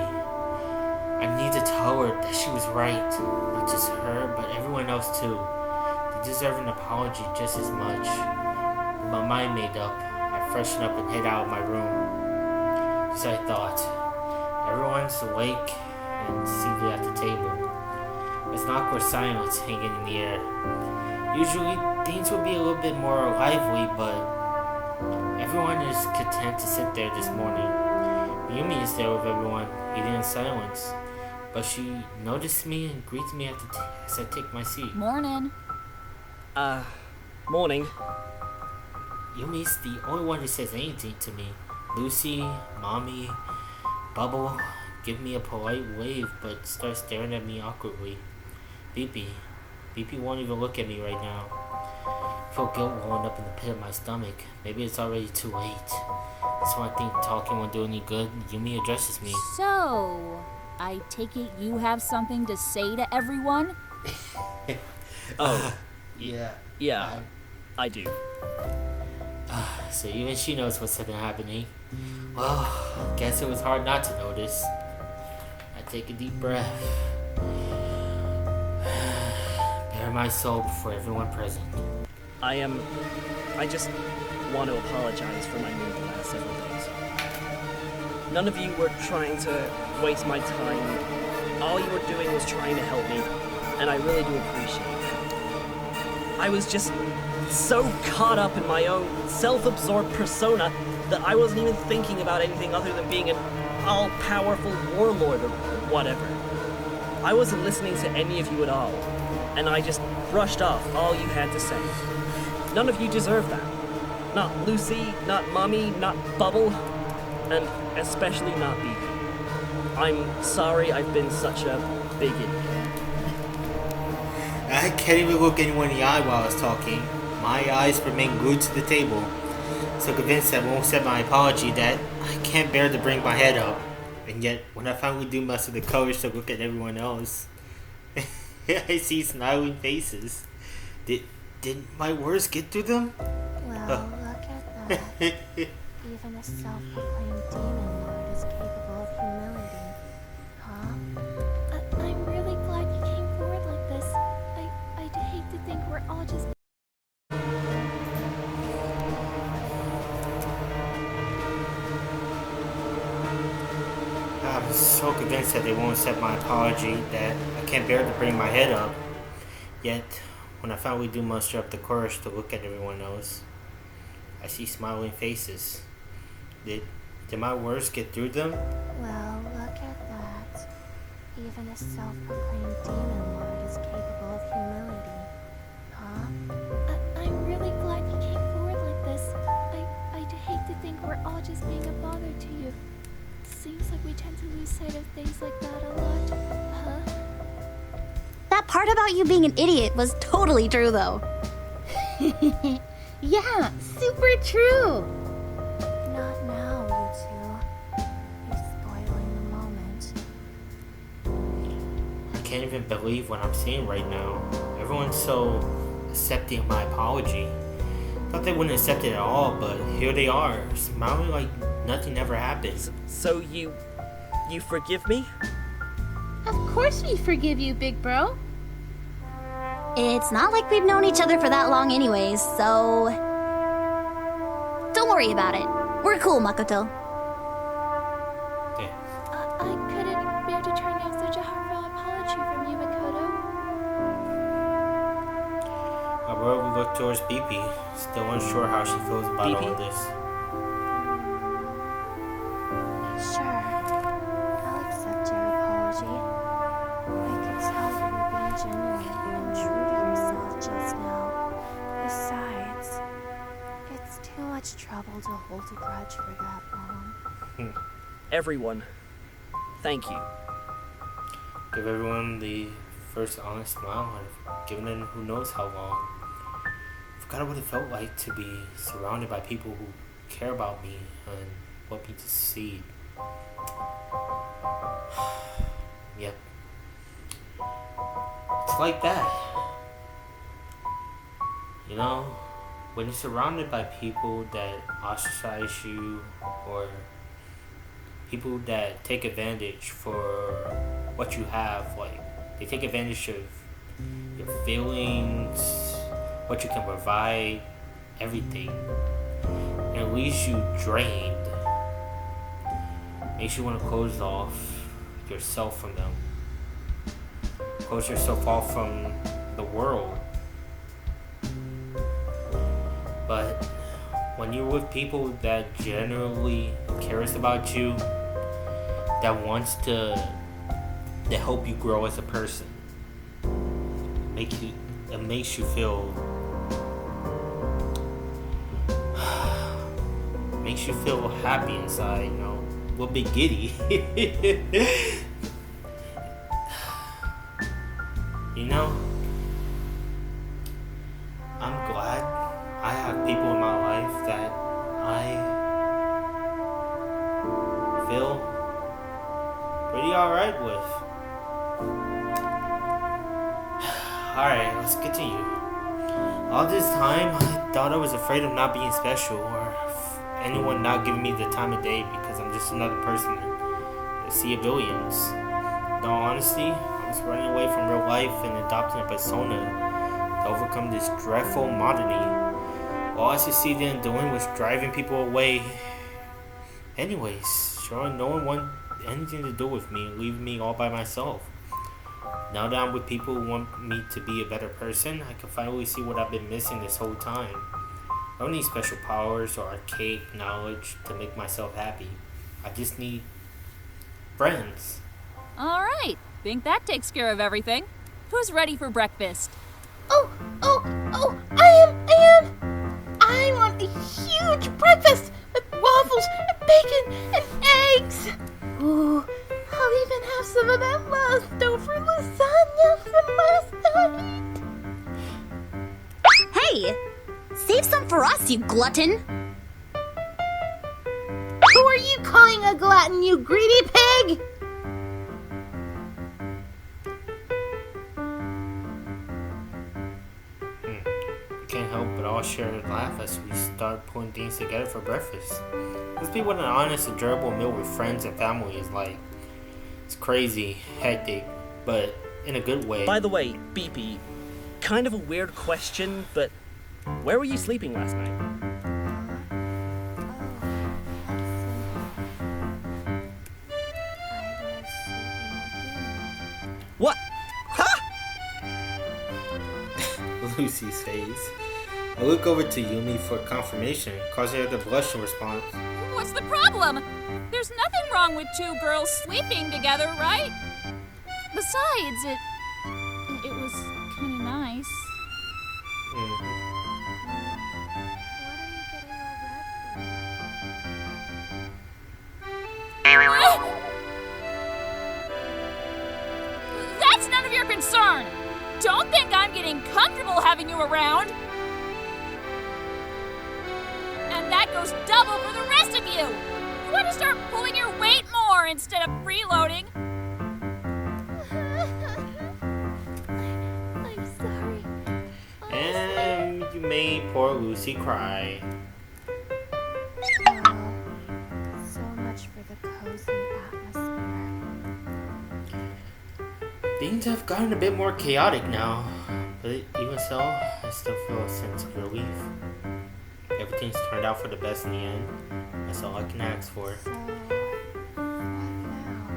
I need to tell her that she was right. Not just her, but everyone else too. They deserve an apology just as much. With my mind made up, I freshen up and head out of my room. As I thought, everyone's awake and seated at the table. There's an awkward silence hanging in the air. Usually, things would be a little bit more lively, but Everyone is content to sit there this morning. Yumi is there with everyone, eating in silence. But she noticed me and greets me as I take my seat. Morning. Morning. Yumi's the only one who says anything to me. Lucy, Mommy, Bubble give me a polite wave but start staring at me awkwardly. Beepy won't even look at me right now. I feel guilt welling up in the pit of my stomach. Maybe it's already too late. That's why I think talking won't do any good. Yumi addresses me. So, I take it you have something to say to everyone? Oh, Yeah. yeah, I do. So even she knows what's been happening. Well, guess it was hard not to notice. I take a deep breath. Bare my soul before everyone present. I just want to apologize for my mood the last several days. None of you were trying to waste my time. All you were doing was trying to help me, and I really do appreciate that. I was just so caught up in my own self-absorbed persona that I wasn't even thinking about anything other than being an all-powerful warlord or whatever. I wasn't listening to any of you at all, and I just brushed off all you had to say. None of you deserve that. Not Lucy, not Mommy, not Bubble, and especially not Beepy. I'm sorry I've been such a big idiot. I can't even look anyone in the eye while I was talking. My eyes remain glued to the table. So convinced I won't accept my apology that I can't bear to bring my head up. And yet, when I finally do muster the courage to look at everyone else, I see smiling faces. Did my words get through them? Well, look at that. Even a self-proclaimed demon lord is capable of humility. Huh? I'm really glad you came forward like this. I'd hate to think we're all just. I'm so convinced that they won't accept my apology that I can't bear to bring my head up. Yet, when I finally do muster up the courage to look at everyone else, I see smiling faces. Did my words get through them? Well, look at that. Even a self-proclaimed demon lord is capable of humility. Huh? I'm really glad you came forward like this. I'd hate to think we're all just being a bother to you. Seems like we tend to lose sight of things like that a lot, huh? That part about you being an idiot was totally true, though. Yeah, super true. Not now, you two. You're spoiling the moment. I can't even believe what I'm seeing right now. Everyone's so accepting of my apology. Thought they wouldn't accept it at all, but here they are, smiling like nothing ever happened. So you forgive me? Of course we forgive you, big bro. It's not like we've known each other for that long anyways, so... Don't worry about it. We're cool, Makoto. Yeah. I couldn't bear to turn down such a heartfelt apology from you, Makoto. However, we look towards Beepy, still unsure how she feels about all of this. Sure. I'll accept your apology. I could tell you were being genuine and true to yourself just now. Besides, it's too much trouble to hold a grudge for that long. Everyone, thank you. Give everyone the first honest smile I've given them who knows how long. Forgot what it felt like to be surrounded by people who care about me and want me to succeed. Yep. It's like that. You know, when you're surrounded by people that ostracize you or people that take advantage for what you have, like they take advantage of your feelings, what you can provide, everything, and it leaves you drained. Makes you want to close off yourself from them. Close yourself off from the world. But when you're with people that generally cares about you, that wants to help you grow as a person, it makes you feel happy inside, you know, a little bit giddy. You know, I'm glad I have people in my life that I feel pretty alright with. Alright, let's continue. All this time, I thought I was afraid of not being special or anyone not giving me the time of day because I'm just another person in a sea of billions. In all honesty, I was running away from real life and adopting a persona to overcome this dreadful monotony. All I succeeded in doing was driving people away. Anyways, sure, no one wanted anything to do with me, leaving me all by myself. Now that I'm with people who want me to be a better person, I can finally see what I've been missing this whole time. I don't need special powers or archaic knowledge to make myself happy. I just need friends. Alright, think that takes care of everything. Who's ready for breakfast? Oh, I am. I want a huge breakfast with waffles and bacon and eggs. Ooh, I'll even have some of that leftover lasagna from last night. Hey! Save some for us, you glutton! Who are you calling a glutton, you greedy pig? Can't help but all share and laugh as we start putting things together for breakfast. Let's be what an honest, enjoyable meal with friends and family is like. It's crazy, hectic, but in a good way. By the way, Beepy, kind of a weird question, but where were you sleeping last night? What? Huh? Lucy's face. I look over to Yumi for confirmation, causing her to blush in response. What's the problem? There's nothing wrong with two girls sleeping together, right? Besides, it was kind of nice. That's none of your concern! Don't think I'm getting comfortable having you around! And that goes double for the rest of you! You want to start pulling your weight more instead of freeloading? I'm sorry. And you made poor Lucy cry. So much for the cozy atmosphere. Things have gotten a bit more chaotic now, but even so, I still feel a sense of relief. Everything's turned out for the best in the end. That's all I can ask for. So, what now?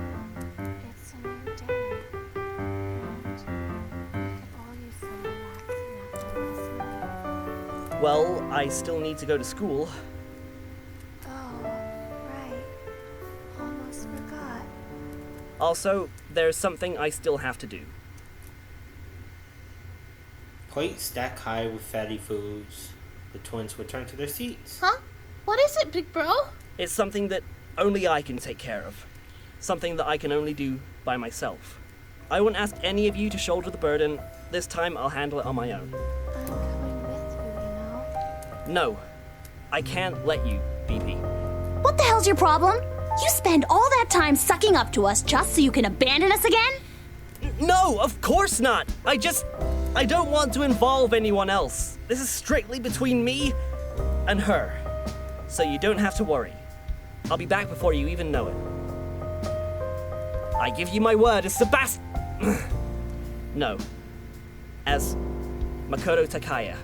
It's a new day. And we could all use some relaxing after last night. Well, I still need to go to school. Oh, right. Almost forgot. Also, there's something I still have to do. Plate stacked high with fatty foods. The twins return to their seats. Huh? What is it, big bro? It's something that only I can take care of. Something that I can only do by myself. I won't ask any of you to shoulder the burden. This time I'll handle it on my own. I'm coming with you, you know? No, I can't let you, Beepy. What the hell's your problem? You spend all that time sucking up to us just so you can abandon us again? No, of course not! I don't want to involve anyone else. This is strictly between me and her. So you don't have to worry. I'll be back before you even know it. I give you my word as No. As Makoto Takaya.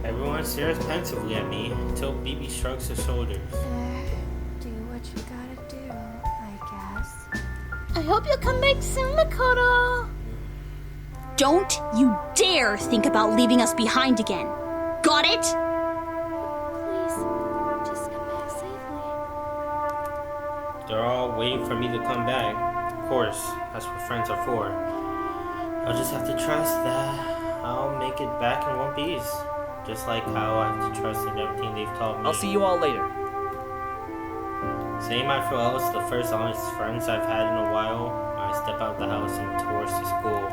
Everyone stares pensively at me until Beepy shrugs her shoulders. Do what you gotta do, I guess. I hope you'll come back soon, Makoto. Don't you dare think about leaving us behind again. Got it? Please, just come back safely. They're all waiting for me to come back. Of course, that's what friends are for. I'll just have to trust that I'll make it back in one piece. Just like how I have to trust in everything they've taught me. I'll see you all later. Same I feel Alice, the first honest friends I've had in a while. I step out the house and towards the school.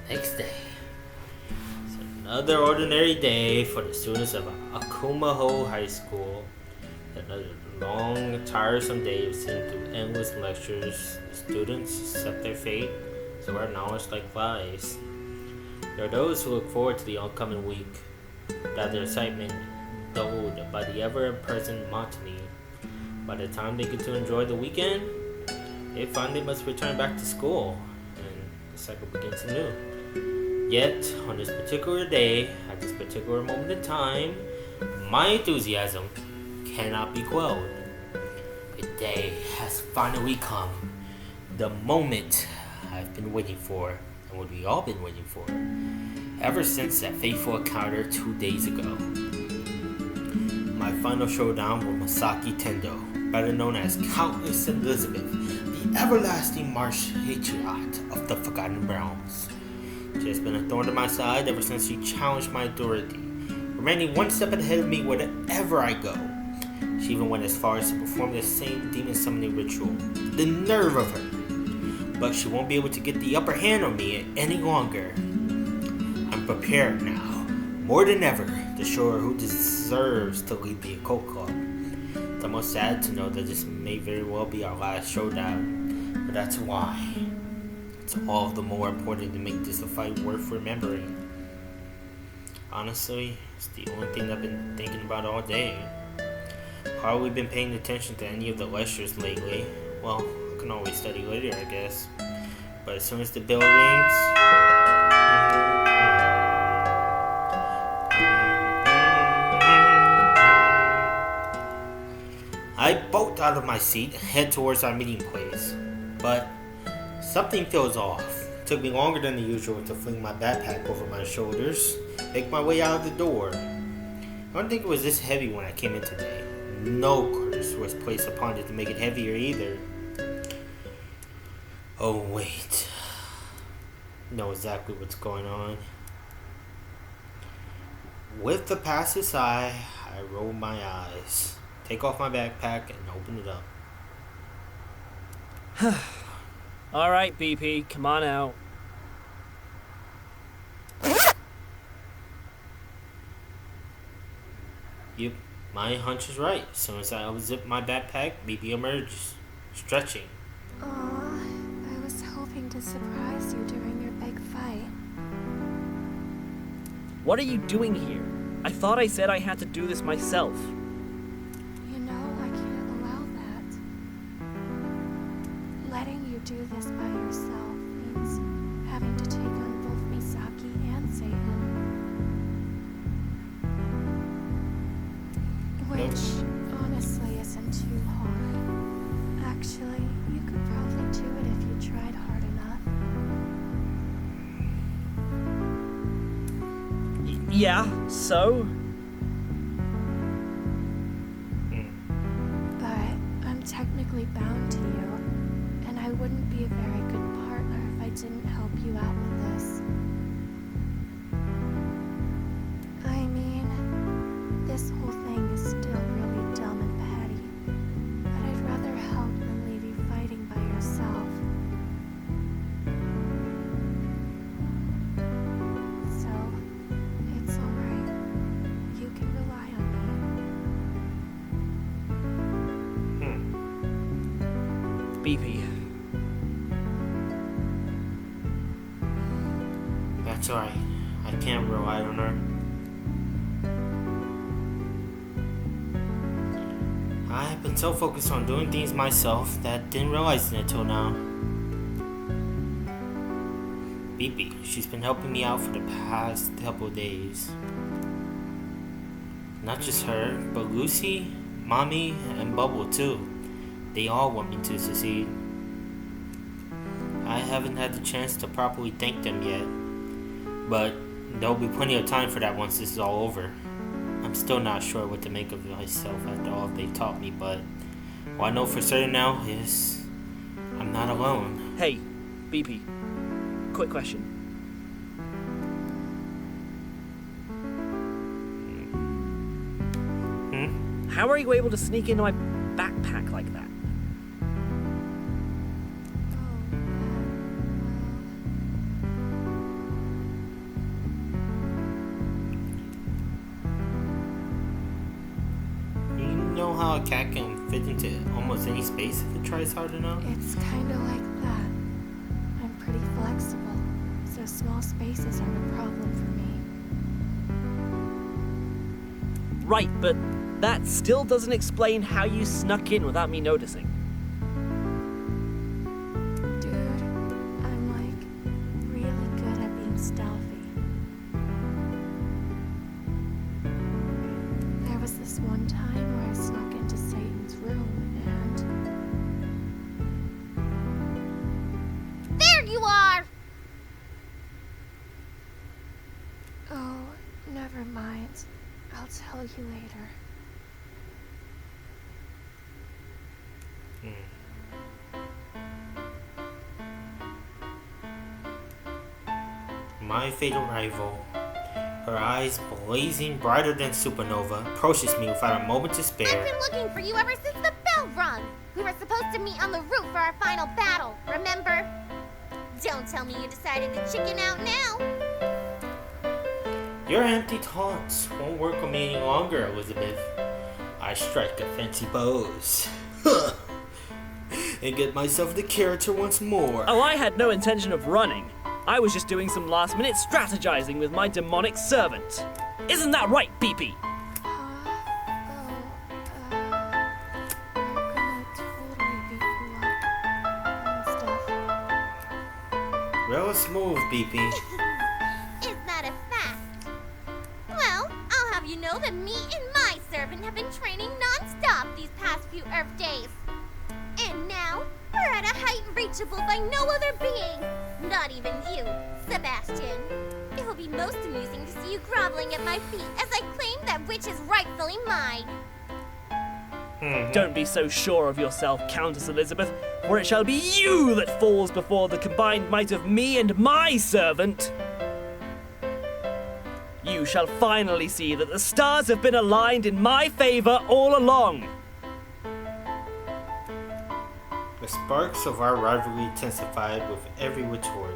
Next day. It's another ordinary day for the students of Akumaho High School. Another long, tiresome day of sitting through endless lectures. The students accept their fate, so our knowledge like flies. There are those who look forward to the oncoming week, without their excitement dulled by the ever-present monotony. By the time they get to enjoy the weekend, they find they must return back to school, and the cycle begins anew. Yet, on this particular day, at this particular moment in time, my enthusiasm cannot be quelled. The day has finally come. The moment I've been waiting for, and what we all been waiting for, ever since that fateful encounter 2 days ago. My final showdown with Misaki Tendo, better known as Countess Elizabeth, the everlasting marsh patriot of the Forgotten Realms. She has been a thorn in my side ever since she challenged my authority, remaining one step ahead of me wherever I go. She even went as far as to perform the same demon summoning ritual. The nerve of her! But she won't be able to get the upper hand on me any longer. I'm prepared now, more than ever, to show her who deserves to lead the occult club. It's almost sad to know that this may very well be our last showdown, but that's why it's all the more important to make this a fight worth remembering. Honestly, it's the only thing I've been thinking about all day. Hardly been paying attention to any of the lectures lately. Well, I can always study later, I guess. But as soon as the bell rings, I bolt out of my seat and head towards our meeting place. But something feels off. It took me longer than usual to fling my backpack over my shoulders, make my way out of the door. I don't think it was this heavy when I came in today. No curse was placed upon it to make it heavier either. Oh wait, I know exactly what's going on. With the passing sigh, I roll my eyes, take off my backpack, and open it up. Alright, Beepy, come on out. Yep, my hunch is right. As soon as I unzip my backpack, Beepy emerges, stretching. Aw, I was hoping to surprise you during your big fight. What are you doing here? I thought I said I had to do this myself. You know I can't allow that. Letting you do this by yourself means having to take on both Misaki and Satan. Which, honestly, isn't too hard. Actually, you could probably do it if you tried hard enough. Yeah, so? But I'm technically bound to you, and I wouldn't be a very good partner if I didn't help you out with this. I mean, this whole thing is still really dumb and petty, but I'd rather help than leave you fighting by yourself. So, it's alright. You can rely on me. Beepy. That's alright. I can't rely on her. I've been so focused on doing things myself that I didn't realize it until now. Beepy, she's been helping me out for the past couple of days. Not just her, but Lucy, Mommy, and Bubble too. They all want me to succeed. I haven't had the chance to properly thank them yet, but there'll be plenty of time for that once this is all over. I'm still not sure what to make of myself after all they've taught me, but what I know for certain now is I'm not alone. Hey, Beepy. Quick question. How are you able to sneak into my backpack like that? You know how a cat can fit into almost any space if it tries hard enough? It's kind of like that. I'm pretty flexible, so small spaces aren't a problem for me. Right, but that still doesn't explain how you snuck in without me noticing. Dude, I'm like really good at being stealthy. There was this one time where I snuck into Satan's room and... There you are! Oh, never mind. I'll tell you later. My fatal rival, her eyes blazing brighter than supernova, approaches me without a moment to I've spare. been looking for you ever since the bell rung. We were supposed to meet on the roof for our final battle, remember? Don't tell me you decided to chicken out now. Your empty taunts won't work with me any longer, Elizabeth. I strike a fancy pose. And get myself the character once more. Oh, I had no intention of running. I was just doing some last-minute strategizing with my demonic servant. Isn't that right, Beepy? We're gonna totally beat you up and stuff. Real smooth, Beepy. Is that a fact? Well, I'll have you know that me and my servant have been training non-stop these past few Earth days. And now, we're at a height reachable by no other being. Not even you, Sebastian. It will be most amusing to see you groveling at my feet as I claim that which is rightfully mine. Don't be so sure of yourself, Countess Elizabeth, for it shall be you that falls before the combined might of me and my servant. You shall finally see that the stars have been aligned in my favor all along. The sparks of our rivalry intensified with every retort.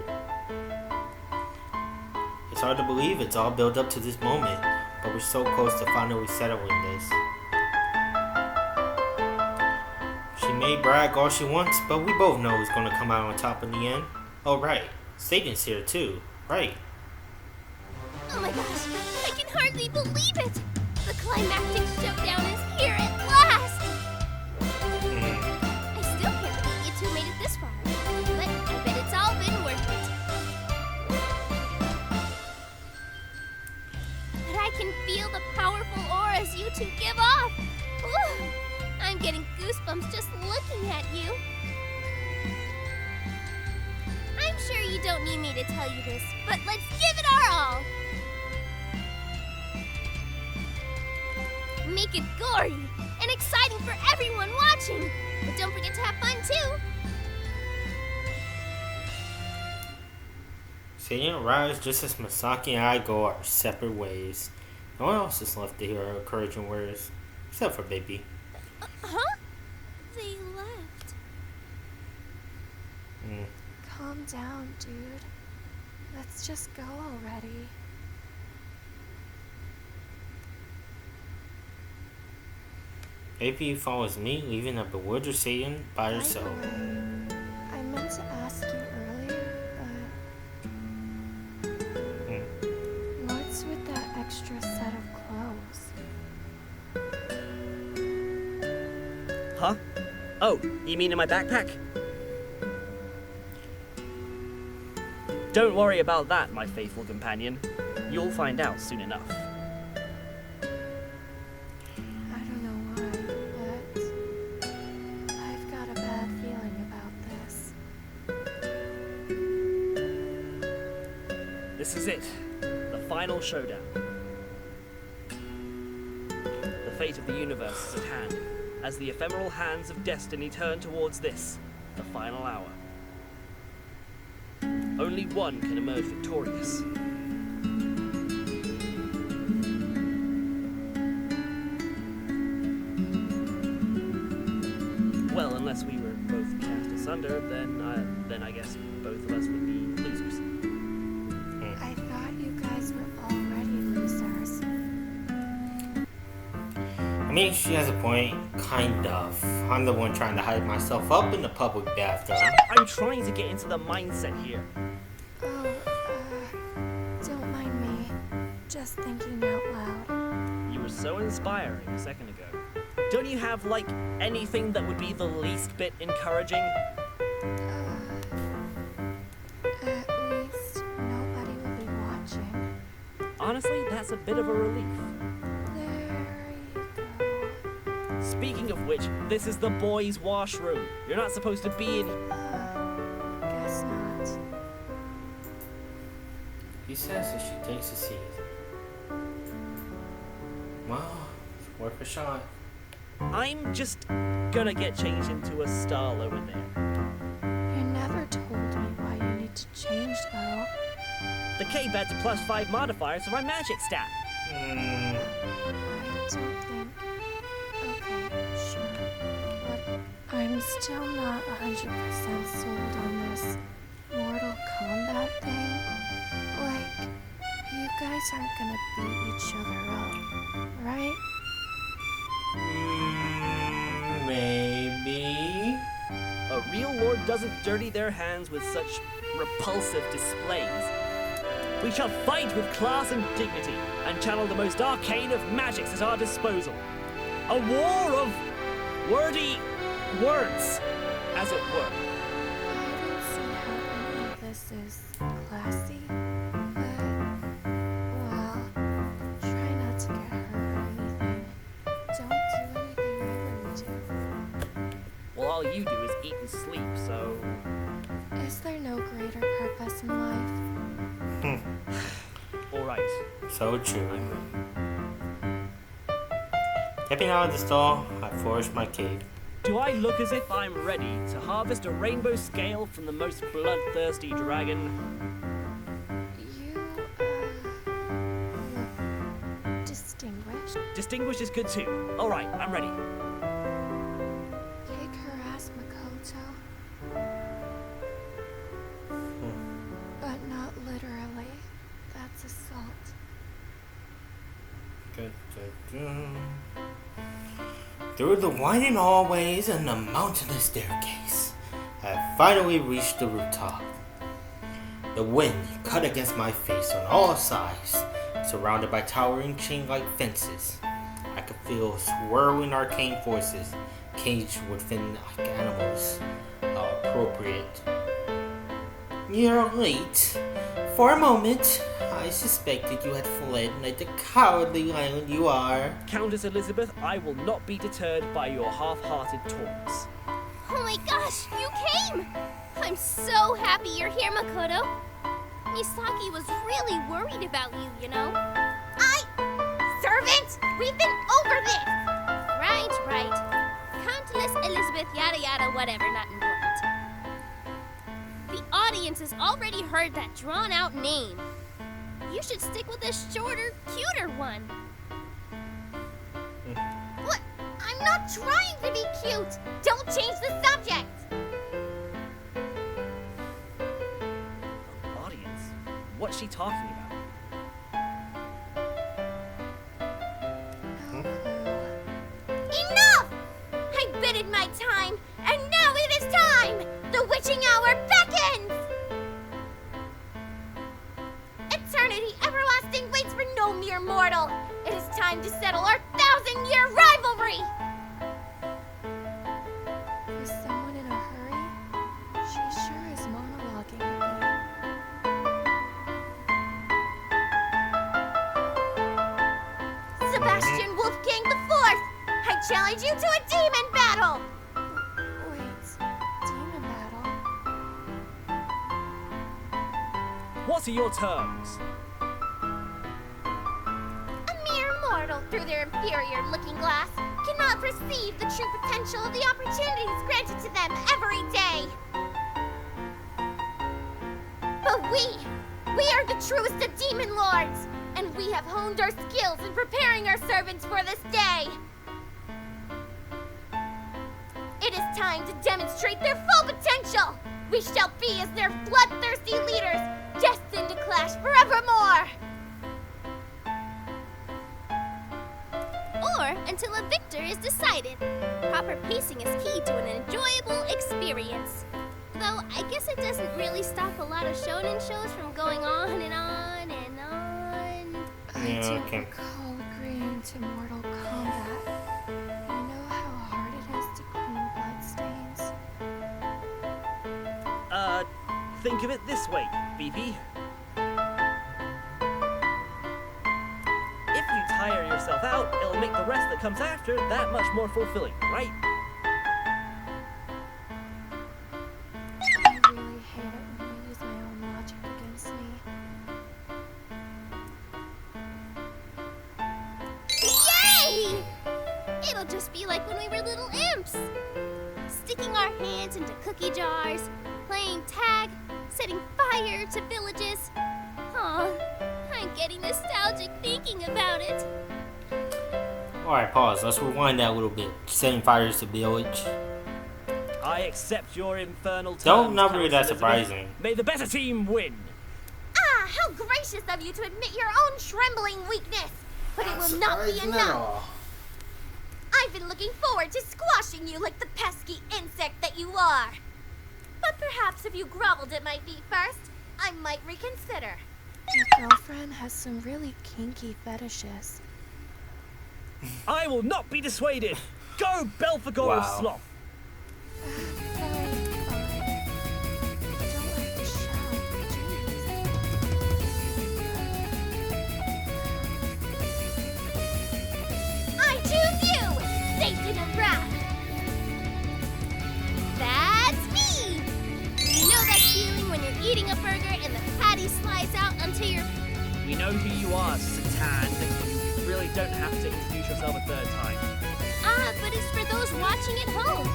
It's hard to believe it's all built up to this moment, but we're so close to finally settling this. She may brag all she wants, but we both know who's gonna come out on top in the end. Oh right, Satan's here too, right? Oh my gosh, I can hardly believe it! The climactic showdown is here at last! I still can't believe you two made it this far, but I bet it's all been worth it. But I can feel the powerful auras you two give off! Ooh, I'm getting goosebumps just looking at you. I'm sure you don't need me to tell you this, but let's give it our all! Make it gory and exciting for everyone watching. But don't forget to have fun too. Satan arrives just as Misaki and I go our separate ways. No one else is left to hear our encouraging words, except for Baby. Huh? They left. Calm down, dude. Let's just go already. Baby follows me, leaving a bewildered Satan by herself. By the way, I meant to ask you earlier, but what's with that extra set of clothes? Huh? Oh, you mean in my backpack? Don't worry about that, my faithful companion. You'll find out soon enough. I don't know why, but I've got a bad feeling about this. final showdown. The fate of the universe is at hand, as the ephemeral hands of destiny turn towards this, the final hour. Only one can emerge victorious. Well, unless we were both cast asunder, then I guess both of us would be losers. I thought you guys were already losers. I mean, she has a point, kind of. I'm the one trying to hide myself up in the public bathroom. I'm trying to get into the mindset here. Oh, don't mind me. Just thinking out loud. You were so inspiring a second ago. Don't you have, like, anything that would be the least bit encouraging? At least nobody will be watching. Honestly, that's a bit of a relief. There you go. Speaking of which, this is the boys' washroom. You're not supposed to be in... Guess not. He says that she takes a seat. Well, it's worth a shot. I'm just gonna get changed into a stall over there. You never told me why you need to change, though. The cape adds a +5 modifier to my magic stat. I don't think... Okay, sure. But I'm still not 100% sold on this Mortal Kombat thing. Like, you guys aren't gonna beat each other up, right? Maybe. A real lord doesn't dirty their hands with such repulsive displays. We shall fight with class and dignity, and channel the most arcane of magics at our disposal. A war of wordy words, as it were. I don't see how any of this is classy, but, well, try not to get hurt or anything. Don't do anything I wouldn't do. Well, all you do is eat and sleep, so... Is there no greater purpose in life? All right. So true. Stepping out of the stall, I flourish my cape. Do I look as if I'm ready to harvest a rainbow scale from the most bloodthirsty dragon? You, look distinguished. Distinguished is good too. All right, I'm ready. Kick her ass, Makoto. But not literally. That's assault. Through the winding hallways and the mountainous staircase, I have finally reached the rooftop. The wind cut against my face on all sides, surrounded by towering chain-like fences. I could feel swirling arcane forces, caged within like animals. Appropriate. You're late. For a moment, I suspected you had fled like the cowardly lion you are. Countess Elizabeth, I will not be deterred by your half-hearted taunts. Oh my gosh, you came! I'm so happy you're here, Makoto. Misaki was really worried about you, you know? Servant! We've been over this! Right. Countess Elizabeth, yada yada, whatever, not important. The audience has already heard that drawn-out name. You should stick with a shorter, cuter one. What? I'm not trying to be cute! Don't change the subject! Audience? What's she talking about? Enough! I bided my time, and now it is time! The witching hour beckons! Eternity everlasting waits for no mere mortal. It is time to settle our 1,000-year rivalry! For someone in a hurry, she sure is monologuing a bit. Sebastian Wolfgang IV! I challenge you to a demon battle! Wait, demon battle? What are your terms? mortal through their inferior looking glass cannot perceive the true potential of the opportunities granted to them every day. But we are the truest of demon lords, and we have honed our skills in preparing our servants for this day. It is time to demonstrate their full potential. We shall be as their bloodthirsty leaders, destined to clash forevermore. Or until a victor is decided. Proper pacing is key to an enjoyable experience. Though I guess it doesn't really stop a lot of shonen shows from going on and on and on. I don't okay. recall agreeing to Mortal Kombat. I know how hard it is to clean bloodstains. Think of it this way, Beepy. If you tire yourself out, it'll make the rest that comes after that much more fulfilling, right? I really hate it when you use my own logic against me. Yay! It'll just be like when we were little imps. Sticking our hands into cookie jars, playing tag, setting fire to villages. Aw, I'm getting nostalgic thinking about it. Alright, pause. Let's rewind that a little bit. Setting fires to village. I accept your infernal terms. Not really that Countess Elizabeth. surprising. May the better team win. Ah, how gracious of you to admit your own trembling weakness. But it will not be enough. I've been looking forward to squashing you like the pesky insect that you are. But perhaps if you groveled at my feet first, I might reconsider. Your girlfriend has some really kinky fetishes. I will not be dissuaded. Go, Belphegor of Wow. Sloth. Fine. I don't like the show. I choose you, Satan of Wrath. That's me. You know that feeling when you're eating a burger and the patty slides out onto your... We know who you are, Satan. You really don't have to introduce yourself a third time. Ah, but it's for those watching at home.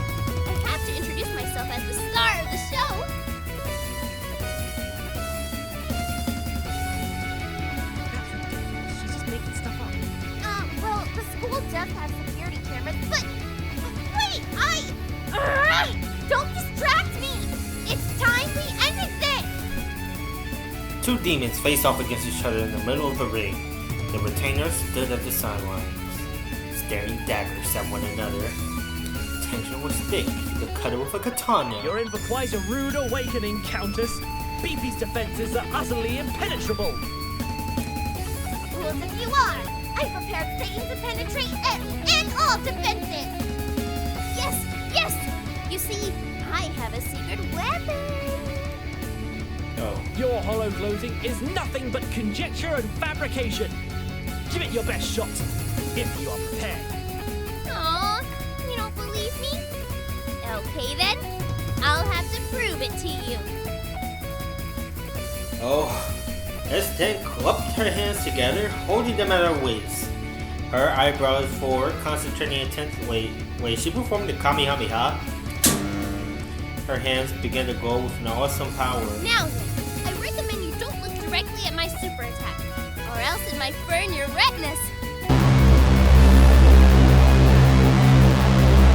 I have to introduce myself as the star of the show. She's just making stuff up. Well, the school does have security cameras, but wait, don't distract me! It's time we ended this! Two demons face off against each other in the middle of the ring. The retainers stood at the sidelines, staring daggers at one another. Tension was thick. The cutter with a katana. You're in for quite a rude awakening, Countess. Beepy's defenses are utterly impenetrable. Fools as you are, I prepared Satan to penetrate any and all defenses! Yes, yes! You see, I have a secret weapon. Oh. Your hollow clothing is nothing but conjecture and fabrication. Give it your best shot, if you are prepared. Aw, you don't believe me? Okay then, I'll have to prove it to you. Oh. S10 clapped her hands together, holding them at her waist. Her eyebrows forward, concentrating intensely. Wait, she performed the Kamehameha? Her hands began to glow with an awesome power. Now then, I recommend you don't look directly at my super attack, or else it might burn your retinas.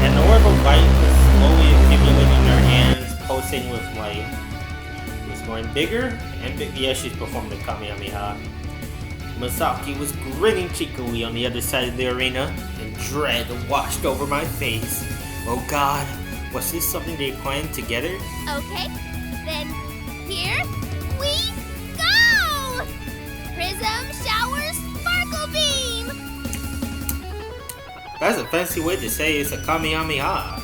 An orb of light was slowly accumulating in her hands, pulsating with light. It was growing bigger and bigger. Yeah, she's performed the Kamehameha. Misaki was grinning cheekily on the other side of the arena, and dread washed over my face. Oh god, was this something they planned together? Okay, then here we go! Prism Shower Sparkle Beam! That's a fancy way to say it's a Kamehameha.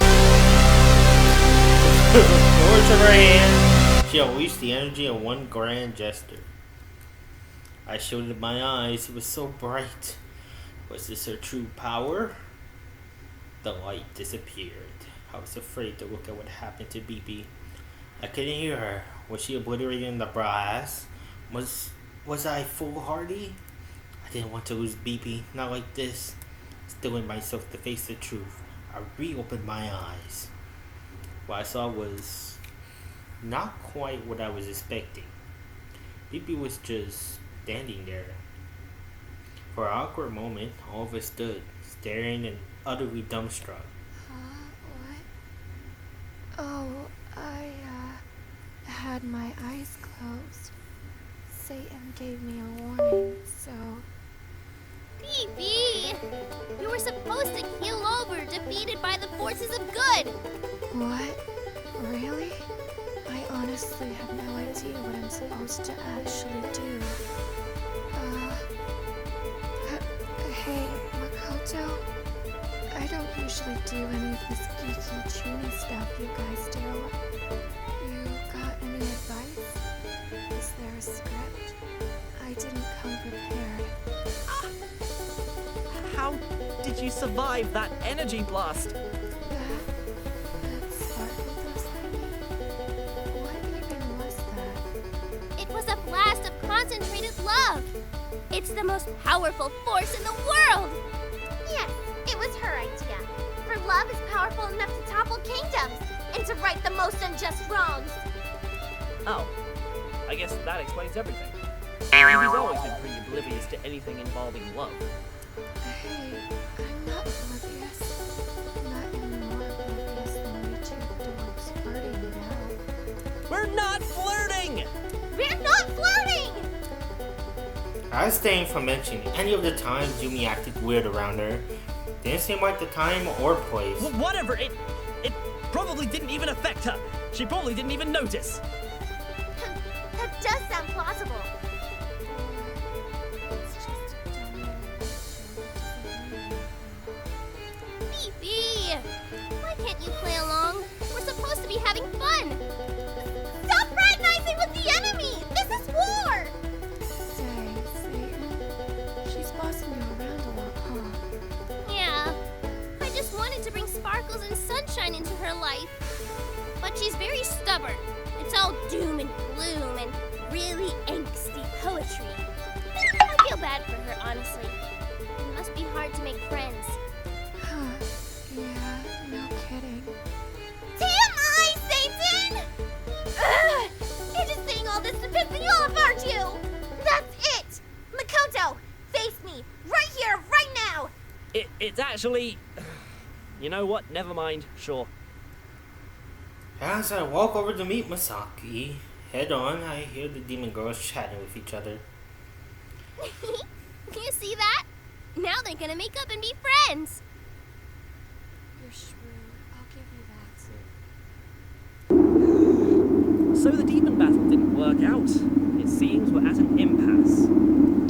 Towards her hand, she unleashed the energy of one grand gesture. I shielded my eyes. It was so bright. Was this her true power? The light disappeared. I was afraid to look at what happened to Beepy. I couldn't hear her. Was she obliterating the brass? Was I foolhardy? I I didn't want to lose Beepy, not like this. Stilling myself to face the truth, I reopened my eyes. What I saw was not quite what I was expecting. Beepy was just standing there. For an awkward moment, all of us stood, staring and utterly dumbstruck. What? Oh, I had my eyes closed. Satan gave me a warning, so... Beepy! You were supposed to keel over, defeated by the forces of good! What? Really? I honestly have no idea what I'm supposed to actually do. Hey, Makoto? I don't usually do any of this geeky, dreamy stuff you guys do. You got any advice? Is there a script? I didn't come prepared. How did you survive that energy blast? That sparkle thingy? What even was that? It was a blast of concentrated love! It's the most powerful force in the world! Yes, it was her idea. For love is powerful enough to topple kingdoms and to right the most unjust wrongs. Oh, I guess that explains everything. He's always been pretty oblivious to anything involving love. Hey, I'm not oblivious. Not any more oblivious than we two dogs flirting it out. We're not flirting! We're not flirting! I abstained from mentioning any of the times Yumi acted weird around her. Didn't seem like the time or place. Whatever, it probably didn't even affect her. She probably didn't even notice. That does sound plausible. It's just a dumb little Beepy! Why can't you play along? We're supposed to be having fun! Stop fraternizing with the enemy! This is war! Say, Satan, she's bossing you around a lot, huh? Yeah, I just wanted to bring sparkles and sunshine into her life. But she's very stubborn. It's all doom and gloom and really angsty poetry. I feel bad for her, honestly. It must be hard to make friends. Huh. Yeah, no kidding. TMI, Satan! Ugh! You're just saying all this to piss me off, aren't you? That's it! Makoto, face me! Right here, right now! It's actually... You know what? Never mind. Sure. As I walk over to meet Misaki, head on, I hear the demon girls chatting with each other. You see that? Now they're gonna make up and be friends. You're shrewd. I'll give you that. So the demon battle didn't work out. It seems we're at an impasse.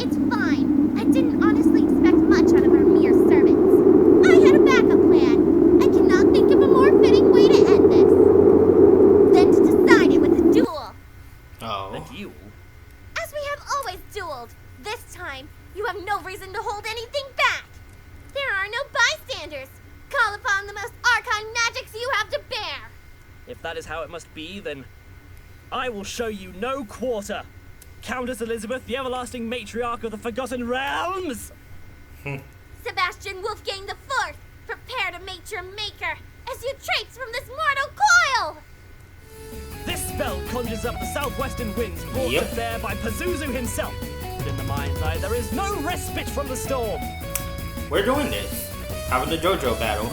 It's fine. I didn't honestly expect much out of our mere servants. I had a backup plan. I cannot think of a more fitting way to end this than to decide it with a duel. Oh. A duel? As we have always dueled, this time you have no reason to hold anything back. There are no bystanders. Call upon the most arcane magics you have to bear. If that is how it must be, then I will show you no quarter. Countess Elizabeth, the everlasting matriarch of the Forgotten Realms! Sebastian Wolfgang the Fourth, prepare to mate your maker as you traipse from this mortal coil. This spell conjures up the southwestern winds brought Yep. to bear by Pazuzu himself. But in the mind's eye, there is no respite from the storm. We're doing this. Having a JoJo battle. A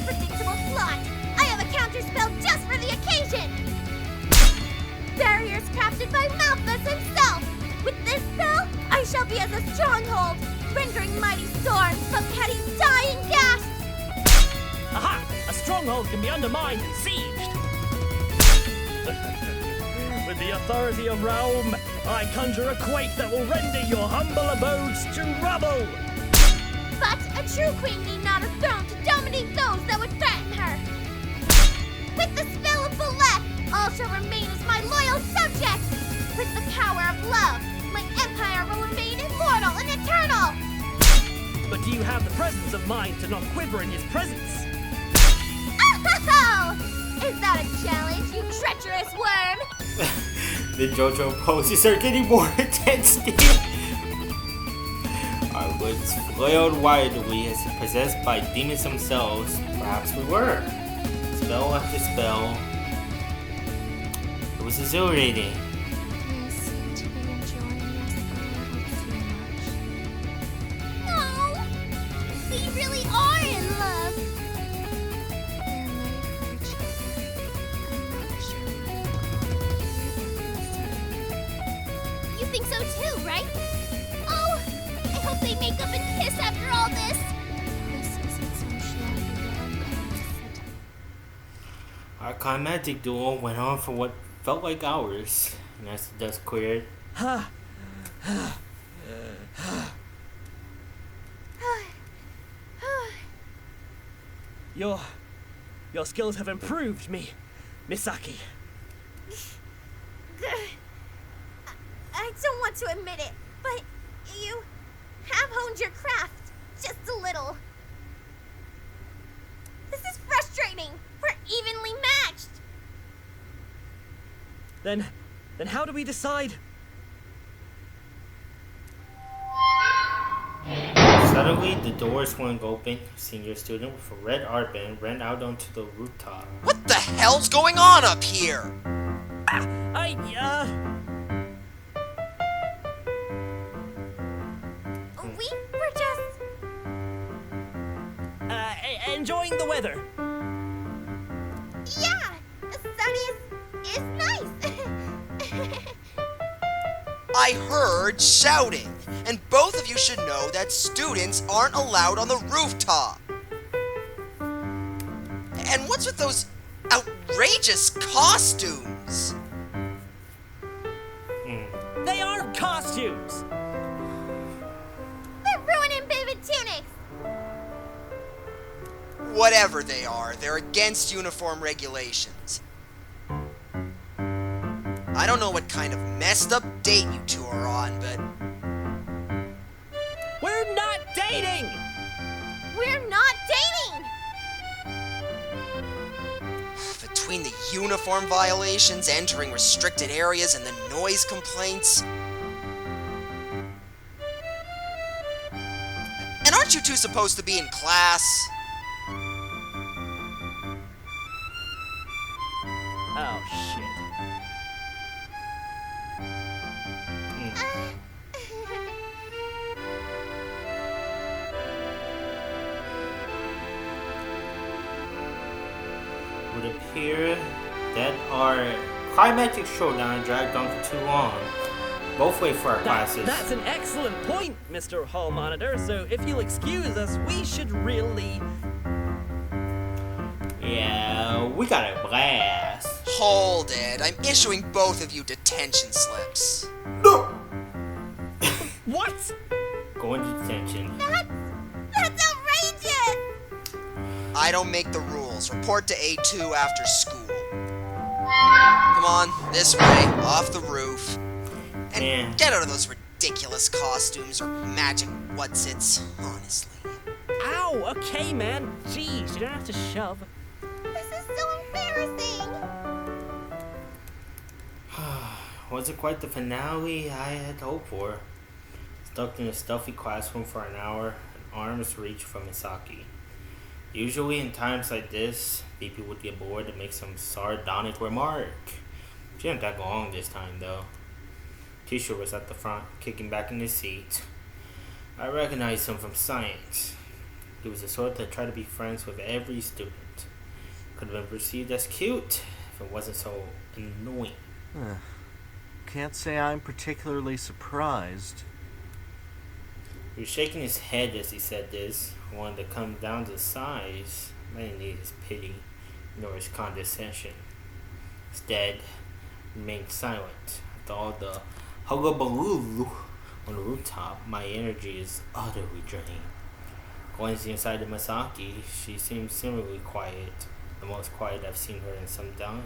predictable plot. I have a counter spell just for the occasion. Barriers crafted by Malthus himself. With this spell, I shall be as a stronghold, rendering mighty storms from petty dying gasps. Aha! A stronghold can be undermined and sieged. With the authority of Realm, I conjure a quake that will render your humble abodes to rubble. But a true queen need not a throne to dominate those that would threaten her. With the spell of Beleth, all shall remain as my loyal subjects. With the power of love, my empire will remain immortal and eternal. But do you have the presence of mind to not quiver in his presence? Oh! Is that a challenge, you treacherous worm? The JoJo poses are getting more intense. Our woods flailed wildly as if possessed by demons themselves. Perhaps we were. Spell after spell. It was exhilarating. You seem to be enjoying this a little too much. Oh, we really are in love. They're made for each other. I'm not sure we can call it. You think so too, right? Oh, I hope they make up and kiss after all this. This isn't some schlocky rom-com set. Our climactic duel went on for what felt like hours, and as the dust cleared, Your skills have improved, Misaki. I don't want to admit it, but you have honed your craft just a little. This is frustrating. We're evenly matched. Then how do we decide? suddenly the door swung open. A senior student with a red armband ran out onto the rooftop. What the hell's going on up here? We were just enjoying the weather. yeah, the sun is nice. I heard shouting, and both of you should know that students aren't allowed on the rooftop. And what's with those outrageous costumes? They aren't costumes. They're ruining vivid tunics. Whatever they are, they're against uniform regulations. I don't know what kind of messed up date you two are on, but We're not dating. We're not dating. between the uniform violations, entering restricted areas, and the noise complaints. And aren't you two supposed to be in class? Oh shit. Would appear that our climactic showdown dragged on for too long. Both wait for our classes. That's an excellent point, Mr. Hall Monitor. So if you'll excuse us, we should really. Yeah, we got a blast. Hold it, I'm issuing both of you detention slips. No! What? Go into detention. That's outrageous. I don't make the rules. Report to A2 after school. Come on, this way, off the roof. And Yeah. get out of those ridiculous costumes or magic whatsits, honestly. Ow! Okay, man. Jeez, you don't have to shove. This is so embarrassing. Wasn't quite the finale I had hoped for. Stuck in a stuffy classroom for an hour, an arm's reach from Misaki. Usually in times like this, Beepy would get bored and make some sardonic remark. She didn't tag along this time though. Teacher was at the front, kicking back in his seat. I recognized him from science. He was the sort that tried to be friends with every student. Could have been perceived as cute if it wasn't so annoying. Can't say I'm particularly surprised. He was shaking his head as he said this. I wanted to come down to size. I didn't need his pity, nor his condescension. Instead, he remained silent. After all the hullabaloo on the rooftop, my energy is utterly drained. Glancing inside of Misaki, she seemed similarly quiet. The most quiet I've seen her in some time.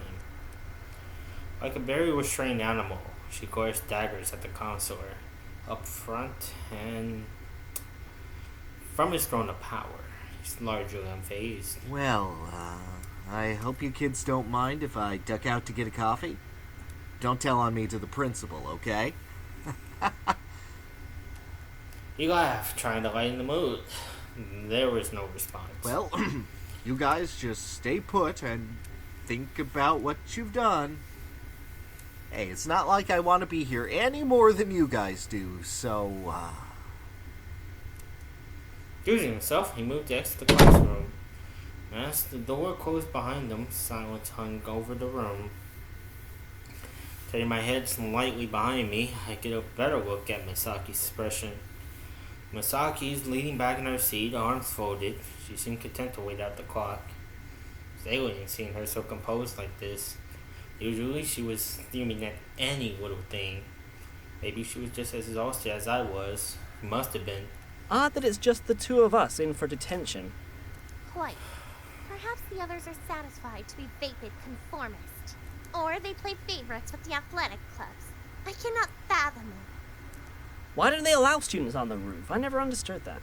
Like a very restrained animal, she glares daggers at the counselor up front and from his throne of power. He's largely unfazed. Well, I hope you kids don't mind if I duck out to get a coffee. Don't tell on me to the principal, okay? He laughed, trying to lighten the mood. There was no response. Well, you guys just stay put and think about what you've done. Hey, it's not like I want to be here any more than you guys do, so, Choosing himself, he moved to exit the classroom. As the door closed behind him, silence hung over the room. Turning my head slightly behind me, I get a better look at Misaki's expression. Misaki's leaning back in her seat, arms folded. She seemed content to wait out the clock. It's alien seeing her so composed like this. Usually she was fuming at any little thing. Maybe she was just as exhausted as I was. Must have been. Odd that it's just the two of us in for detention. Quite. Perhaps the others are satisfied to be vapid conformist. Or they play favorites with the athletic clubs. I cannot fathom it. Why don't they allow students on the roof? I never understood that.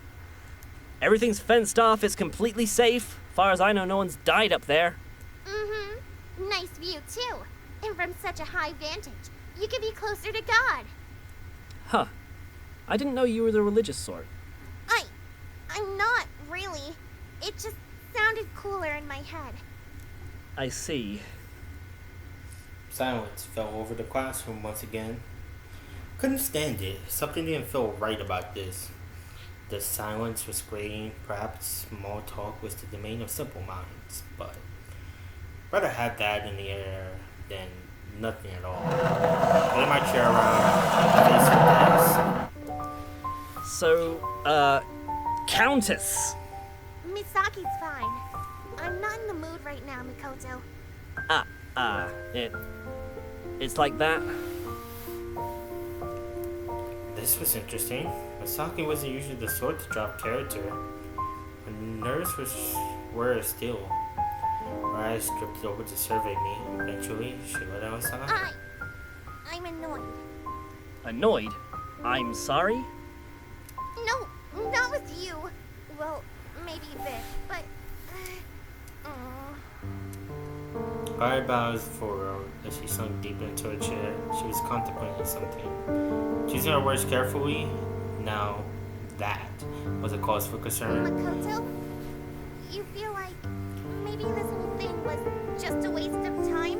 Everything's fenced off, it's completely safe. Far as I know, no one's died up there. Mm-hmm. Nice view, too. And from such a high vantage, you could be closer to God. Huh. I didn't know you were the religious sort. I'm not, really. It just sounded cooler in my head. I see. Silence fell over the classroom once again. Couldn't stand it. Something didn't feel right about this. The silence was grating. Perhaps small talk was the domain of simple minds, but rather have that in the air than nothing at all. Putting my chair around, facing desk. So, Countess! Misaki's fine. I'm not in the mood right now, Mikoto. It's like that? This was interesting. Misaki wasn't usually the sort to drop character. Her nerves were still. Her eyes drifted over to survey me. Eventually, she let out a sigh. I'm annoyed. Annoyed? I'm sorry? No, not with you. Well, maybe a bit, but... I bowed forward as she sunk deep into her chair. She was contemplating something. Choosing her words carefully. Now, that was a cause for concern. Makoto, you feel like maybe this whole thing was just a waste of time?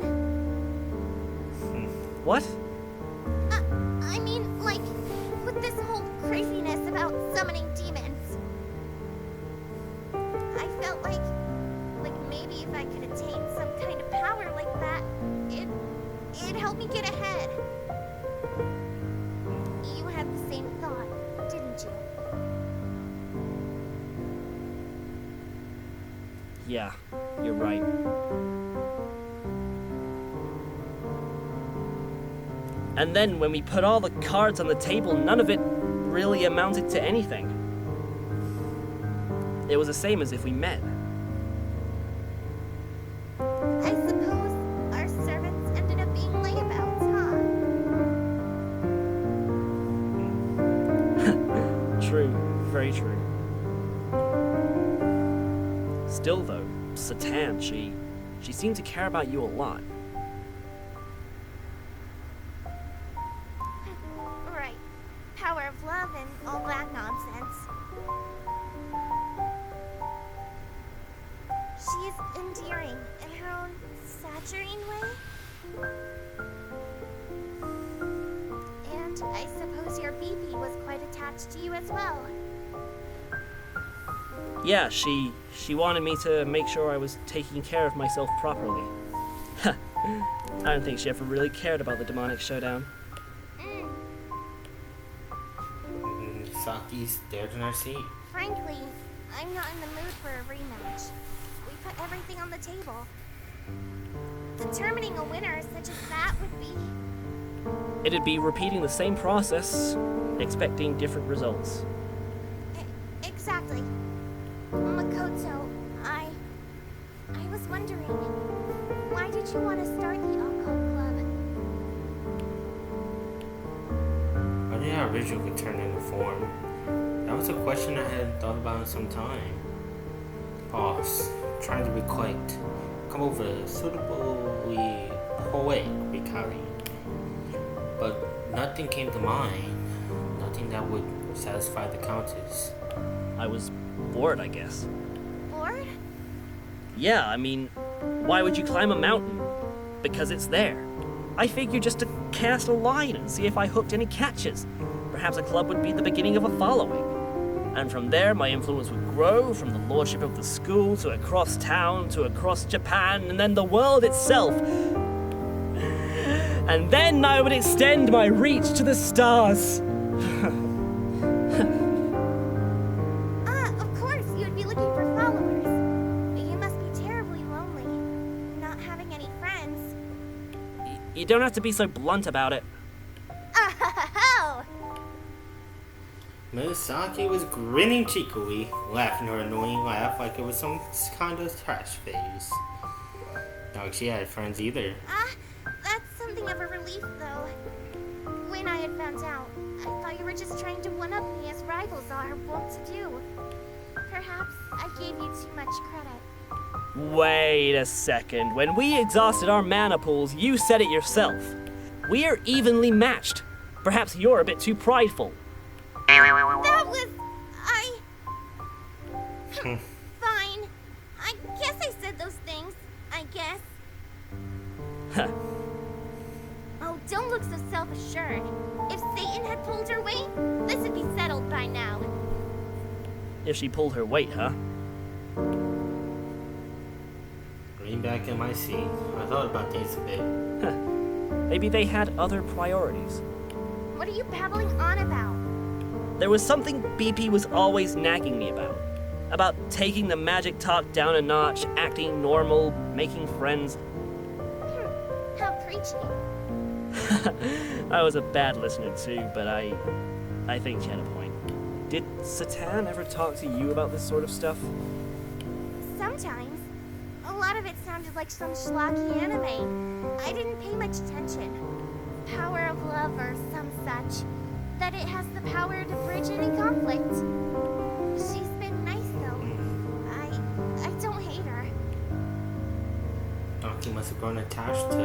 What? I mean, like, with this whole craziness about summoning demons. I felt like maybe if I could attain some kind of power like that, it'd help me get ahead. You had the same thought, didn't you? Yeah, you're right. And then when we put all the cards on the table, none of it really amounted to anything. It was the same as if we met. I suppose our servants ended up being layabouts, huh? True, very true. Still though, Satan, she seemed to care about you a lot. Right. Power of love and all that nonsense. She's endearing in her own saturine way. And I suppose your Beepy was quite attached to you as well. Yeah, she wanted me to make sure I was taking care of myself properly. I don't think she ever really cared about the demonic showdown. Misaki stared in her seat. Frankly, I'm not in the mood for a rematch. We put everything on the table. Determining a winner such as that would be... It'd be repeating the same process, expecting different results. Exactly. Makoto, I was wondering, why did you want to start the occult club? How did our ritual turn into form? That was a question I had thought about in some time. Pause, trying to recollect, come over a suitably poetic recovery. But nothing came to mind, nothing that would satisfied the Countess. I was bored, I guess. Bored? Yeah, I mean, why would you climb a mountain? Because it's there. I figured just to cast a line and see if I hooked any catches. Perhaps a club would be the beginning of a following. And from there, my influence would grow from the lordship of the school to across town to across Japan and then the world itself. And then I would extend my reach to the stars. Of course, you'd be looking for followers. But you must be terribly lonely, not having any friends. You don't have to be so blunt about it. Oh! Misaki was grinning cheekily, laughing her annoying laugh like it was some kind of trash phase. Not like she had friends either. That's something of a relief, though. When I had found out, I thought you were just trying to one-up me as rivals are wont to do. Perhaps I gave you too much credit. Wait a second. When we exhausted our mana pools, you said it yourself. We are evenly matched. Perhaps you're a bit too prideful. That was... Fine. I guess I said those things. I guess. Huh. Oh, don't look so self-assured. If Satan had pulled her weight, this would be settled by now. If she pulled her weight, huh? Leaning back in my seat, I thought about things a bit. Maybe they had other priorities. What are you babbling on about? There was something Beepy was always nagging me about. About taking the magic talk down a notch, acting normal, making friends. How preachy. I was a bad listener too, but I think she had a point. Did Satan ever talk to you about this sort of stuff? Sometimes. A lot of it sounded like some schlocky anime. I didn't pay much attention. Power of love or some such. That it has the power to bridge any conflict. She's been nice though. I don't hate her. Donkey must have grown attached to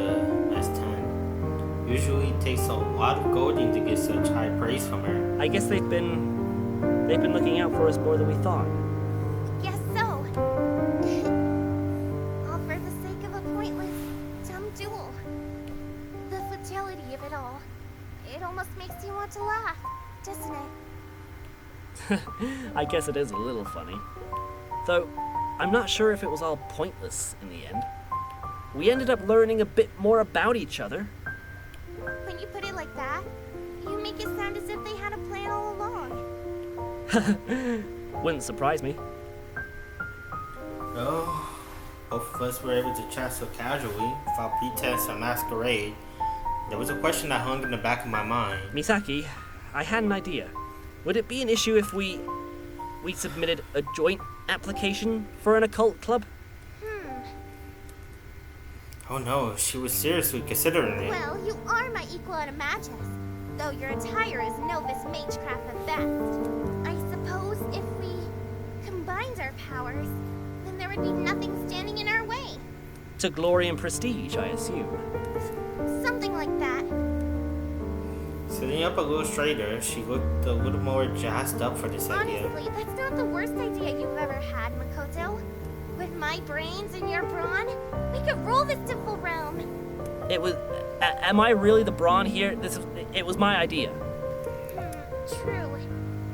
S10. Usually it takes a lot of goading to get such high praise from her. I guess they've been looking out for us more than we thought. Guess so. All for the sake of a pointless, dumb duel. The futility of it all. It almost makes you want to laugh, doesn't it? I guess it is a little funny. Though, I'm not sure if it was all pointless in the end. We ended up learning a bit more about each other. When you put it like that, you make it sound as if they had a plan all along. Wouldn't surprise me. Oh, both of us were able to chat so casually, without pretense or masquerade. There was a question that hung in the back of my mind. Misaki, I had an idea. Would it be an issue if we submitted a joint application for an occult club? Oh no, she was seriously considering it. Well, you are my equal at a Magus, though your attire is novice magecraft at best. I suppose if we combined our powers, then there would be nothing standing in our way. To glory and prestige, I assume. Something like that. Sitting up a little straighter, she looked a little more jazzed up for this idea. Honestly, that's not the worst idea you've ever had, Makoto. With my brains and your brawn, we could rule this simple realm. It was... am I really the brawn here? It was my idea. True.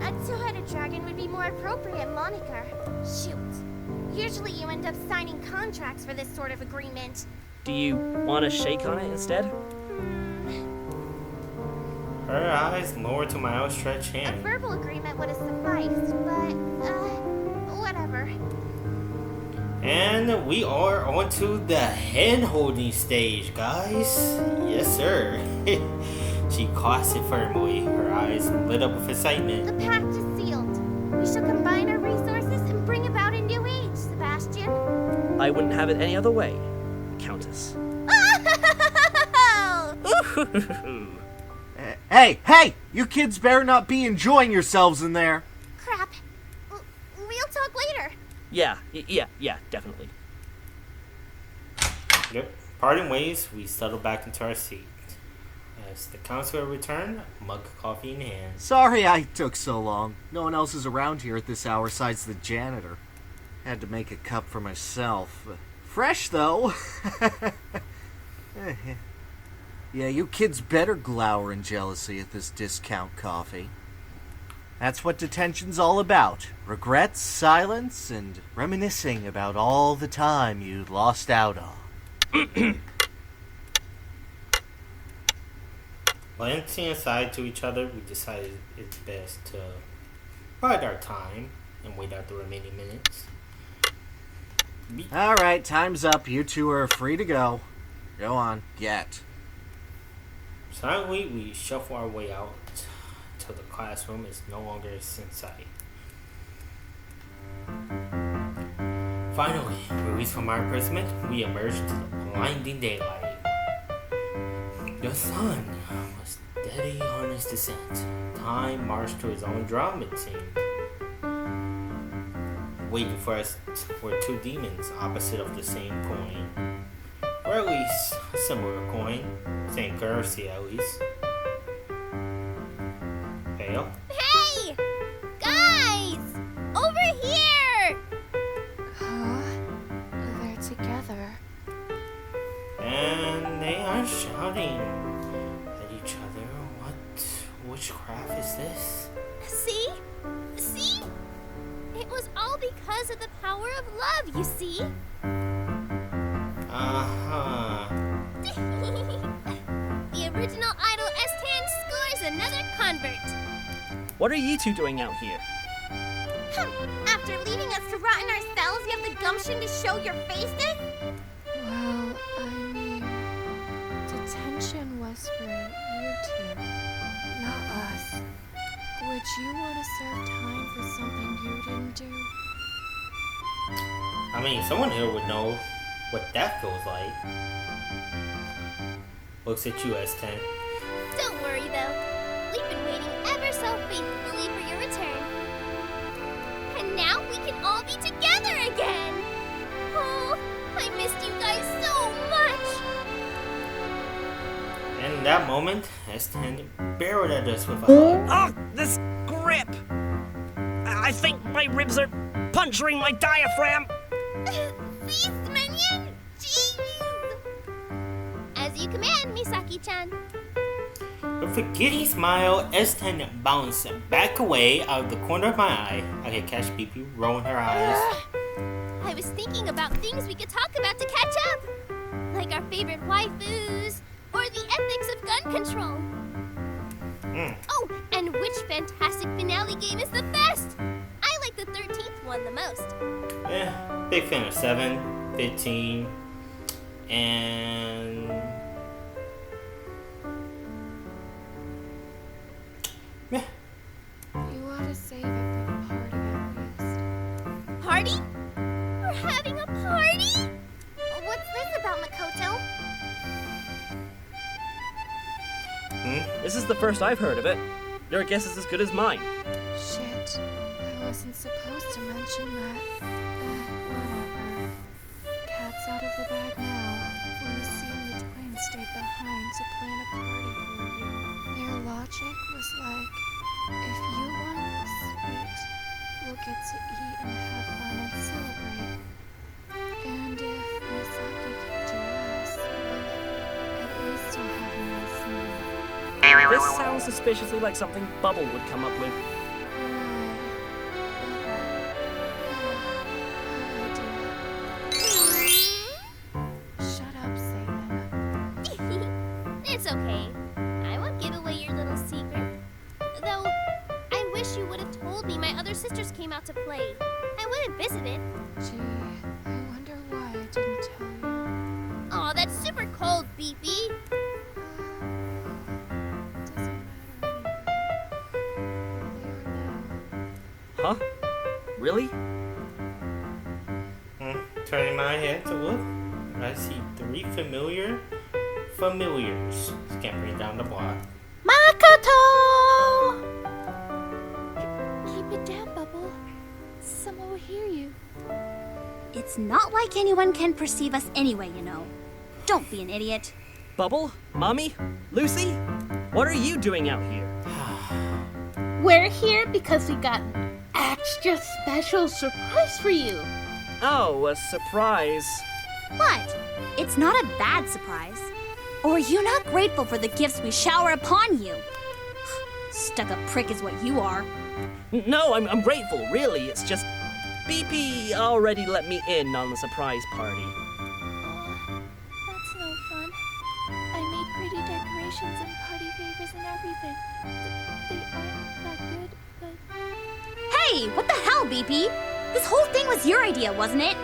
A two-headed dragon would be more appropriate moniker. Shoot. Usually you end up signing contracts for this sort of agreement. Do you want to shake on it instead? Her eyes lowered to my outstretched A hand. verbal agreement would have sufficed, but, whatever. And we are on to the hand-holding stage, guys. Yes, sir. She crossed it firmly. Her eyes lit up with excitement. The pact is sealed. We shall combine our resources and bring about a new age, Sebastian. I wouldn't have it any other way, Countess. Hey! You kids better not be enjoying yourselves in there. Crap. We'll talk later. Yeah, definitely. Yep. Parting ways, we settled back into our seat. As the counselor returned, a mug of coffee in hand. Sorry I took so long. No one else is around here at this hour besides the janitor. Had to make a cup for myself. Fresh, though. Yeah, you kids better glower in jealousy at this discount coffee. That's what detention's all about. Regrets, silence, and reminiscing about all the time you lost out on. Glancing aside to each other, we decided it's best to bide our time and wait out the remaining minutes. Alright, time's up. You two are free to go. Go on, get. Silently, we shuffle our way out till the classroom is no longer in sight. Finally, released from our imprisonment, we emerged to the blinding daylight. The sun was steady on its descent. Time marched to his own drum, it seemed. Waiting for us were two demons opposite of the same coin. Or at least a similar coin. Same currency, at least. Fail. Hey! Guys! Over here! Huh? They're together. And they are shouting at each other. What witchcraft is this? See? See? It was all because of the power of love, you see? Uh-huh. The original idol S10 scores another convert. What are you two doing out here? After leaving us to rot in our cells, you have the gumption to show your faces? Well, I mean, detention was for you two, not us. Would you want to serve time for something you didn't do? I mean, someone here would know what that feels like. Looks at you, S10. Don't worry, though. We've been waiting ever so faithfully for your return. And now we can all be together again! Oh, I missed you guys so much! And in that moment, S10 barreled at us with a hug. Oh, this grip! I think my ribs are puncturing my diaphragm! See, Minion? Jeez! As you command, Misaki-chan. With a giddy smile, S10 bounced back away out of the corner of my eye. I could catch Beepy rolling her eyes. I was thinking about things we could talk about to catch up. Like our favorite waifus, or the ethics of gun control. Oh, and which fantastic finale game is the best? I like the 13th one the most. Big fan of 7, 15, and... yeah. You ought to save it for the party at least. Party? We're having a party? What's this about, Makoto? This is the first I've heard of it. Your guess is as good as mine. Shit, I wasn't supposed to mention that. Whatever. Cat's out of the bag now. Lucy and the twins stayed behind to plan a party for you. Their logic was like, if you want sweet, we'll get to eat and have fun and celebrate. And if Misaki can do us, well, at least you'll have a nice meal. This sounds suspiciously like something Bubble would come up with. Shut up, Satan. It's okay. I won't give away your little secret. Though, I wish you would have told me my other sisters came out to play. I would have visited. Gee, I wonder why I didn't tell you. Aw, that's super cold, Beepy. Doesn't matter anyway. There now. Huh? Really? Turning my head to look, I see 3 familiars scampering down the block. Makoto! Keep it down, Bubble. Someone will hear you. It's not like anyone can perceive us anyway, you know. Don't be an idiot. Bubble? Mommy? Lucy? What are you doing out here? We're here because we got an extra special surprise for you. Oh, a surprise. What? It's not a bad surprise. Or are you not grateful for the gifts we shower upon you? Stuck-up prick is what you are. No, I'm grateful, really. It's just Beepy already let me in on the surprise party. Aw, that's no fun. I made pretty decorations and party favors and everything. They aren't that good, but... Hey, what the hell, Beepy? This whole thing was your idea, wasn't it?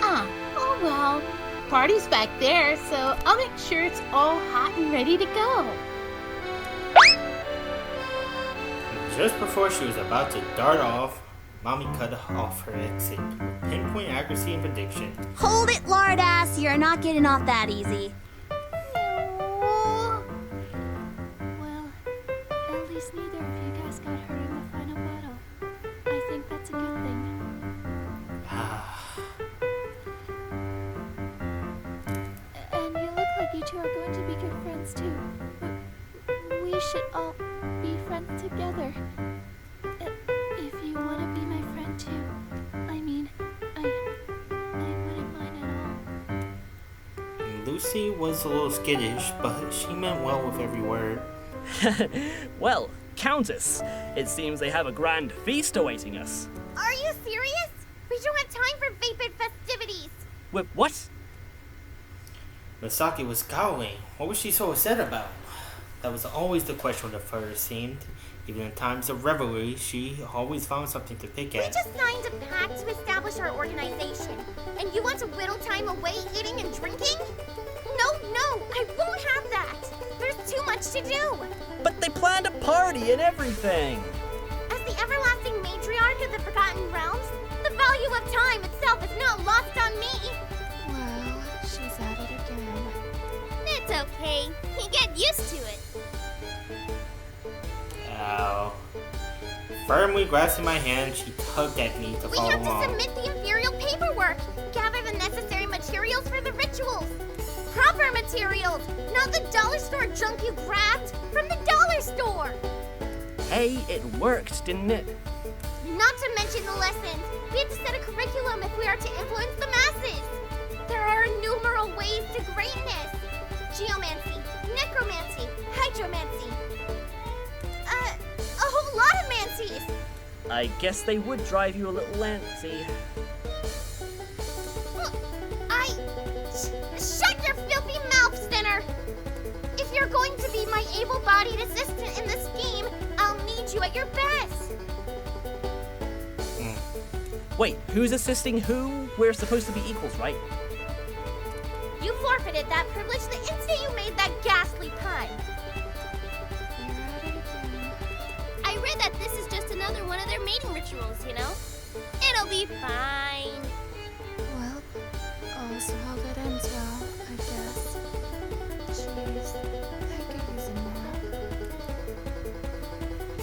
Oh well. Party's back there, so I'll make sure it's all hot and ready to go. Just before she was about to dart off, Mommy cut off her exit with pinpoint accuracy and prediction. Hold it, lard ass. You're not getting off that easy. Well, at least neither of you guys got hurt in the final battle. I think that's a good thing. And you look like you two are going to be good friends too. We should all be friends together. If you want to be my friend too. I mean, I wouldn't mind at all. Lucy was a little skittish, but she meant well with every word. Well, Countess, it seems they have a grand feast awaiting us. Are you serious? We don't have time for vapid festivities. What? Misaki was scowling. What was she so upset about? That was always the question with her, it seemed. Even in times of revelry, she always found something to pick We at. just signed a pact to establish our organization. And you want to whittle time away eating and drinking? No, I won't have that. There's too much to do. But they planned a party and everything. As the everlasting matriarch of the Forgotten Realms, the value of time itself is not lost on me. Well, she's at it again. It's okay. You get used to it. Ow. Firmly grasping my hand, she tugged at me to We follow have to along. submit the imperial paperwork, gather the necessary materials for the rituals. Proper materials, not the dollar store junk you grabbed from the dollar store. Hey, it worked, didn't it? Not to mention the lessons. We have to set a curriculum if we are to influence the masses. There are innumerable ways to greatness. Geomancy, necromancy, hydromancy. A whole lot of mancies. I guess they would drive you a little lancy. Shut your filthy mouth, Sinner! If you're going to be my able-bodied assistant in the scheme, I'll need you at your best. Wait, who's assisting who? We're supposed to be equals, right? You forfeited that privilege the instant you made that ghastly pun. You're at it again. I read that this is just another one of their mating rituals, you know? It'll be fine. Well, all's well that ends well, I guess. Jeez, I could use a nap.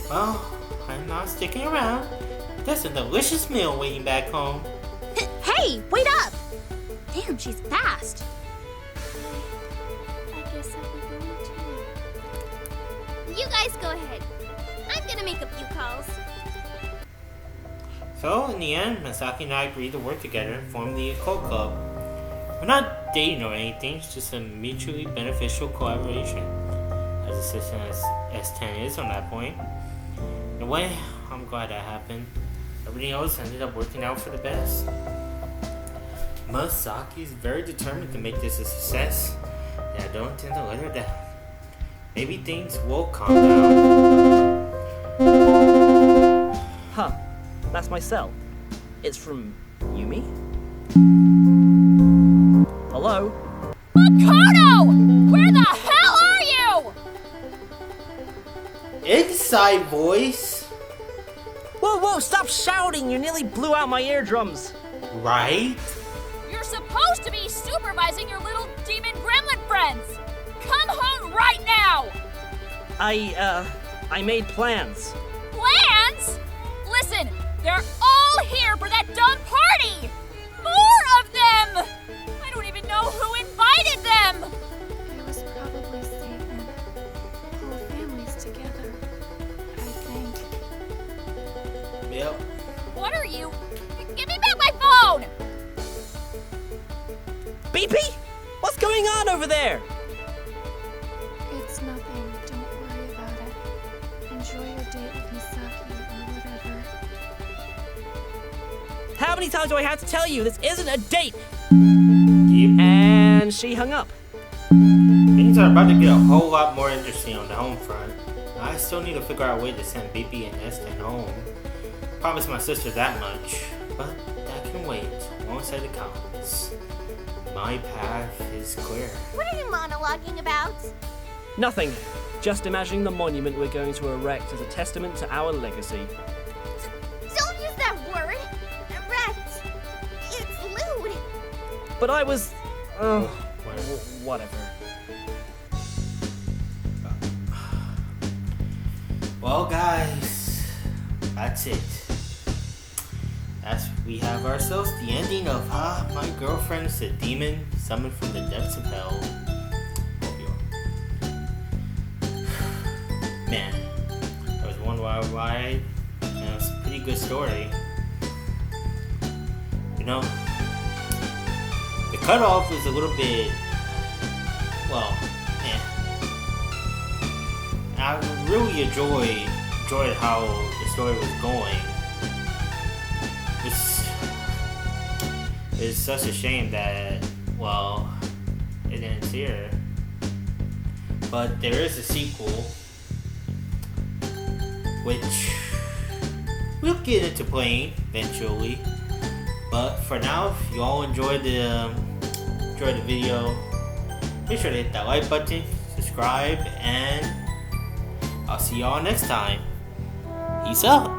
Well, I'm not sticking around. There's a delicious meal waiting back home. Hey, wait up! Damn, she's fast. I guess I'll be going too. You guys go ahead. I'm gonna make a few calls. So, in the end, Misaki and I agreed to work together and form the Occult Club. We're not dating or anything, it's just a mutually beneficial collaboration. As assistant as S10 is on that point. In a way, I'm glad that happened. Everything else ended up working out for the best. Misaki's very determined to make this a success, and I don't intend to let her down. Maybe things will calm down. Huh, that's my cell. It's from Yumi? Hello? Makoto! Where the hell are you? Inside voice, Whoa, stop shouting! You nearly blew out my eardrums. right? You're supposed to be supervising your little demon gremlin friends. Come home right now. I made plans. Plans? Listen, they're all here for that dumb party. More of them. I don't even know who invited them. It was probably Satan. The whole family hurt you. Give me back my phone! Beepy? What's going on over there? It's nothing. Don't worry about it. Enjoy your date with Misaki or whatever. How many times do I have to tell you this isn't a date? Yep. And she hung up. Things are about to get a whole lot more interesting on the home front. I still need to figure out a way to send Beepy and Eston home. Promise my sister that much, but that can wait alongside the comments. My path is clear. What are you monologuing about? Nothing. Just imagining the monument we're going to erect as a testament to our legacy. Don't use that word. Erect. It's lewd. But I was... whatever. Well, guys, that's it. We have ourselves the ending of My Girlfriend's a Demon Summoned from the Depths of Hell. Man, there was one wild ride, and it was a pretty good story. You know, the cutoff was a little bit, well, I really enjoyed how the story was going. It's such a shame that, well, it ends here. But there is a sequel, which we'll get into playing eventually. But for now, if you all enjoyed the video, make sure to hit that like button, subscribe, and I'll see y'all next time. Peace out.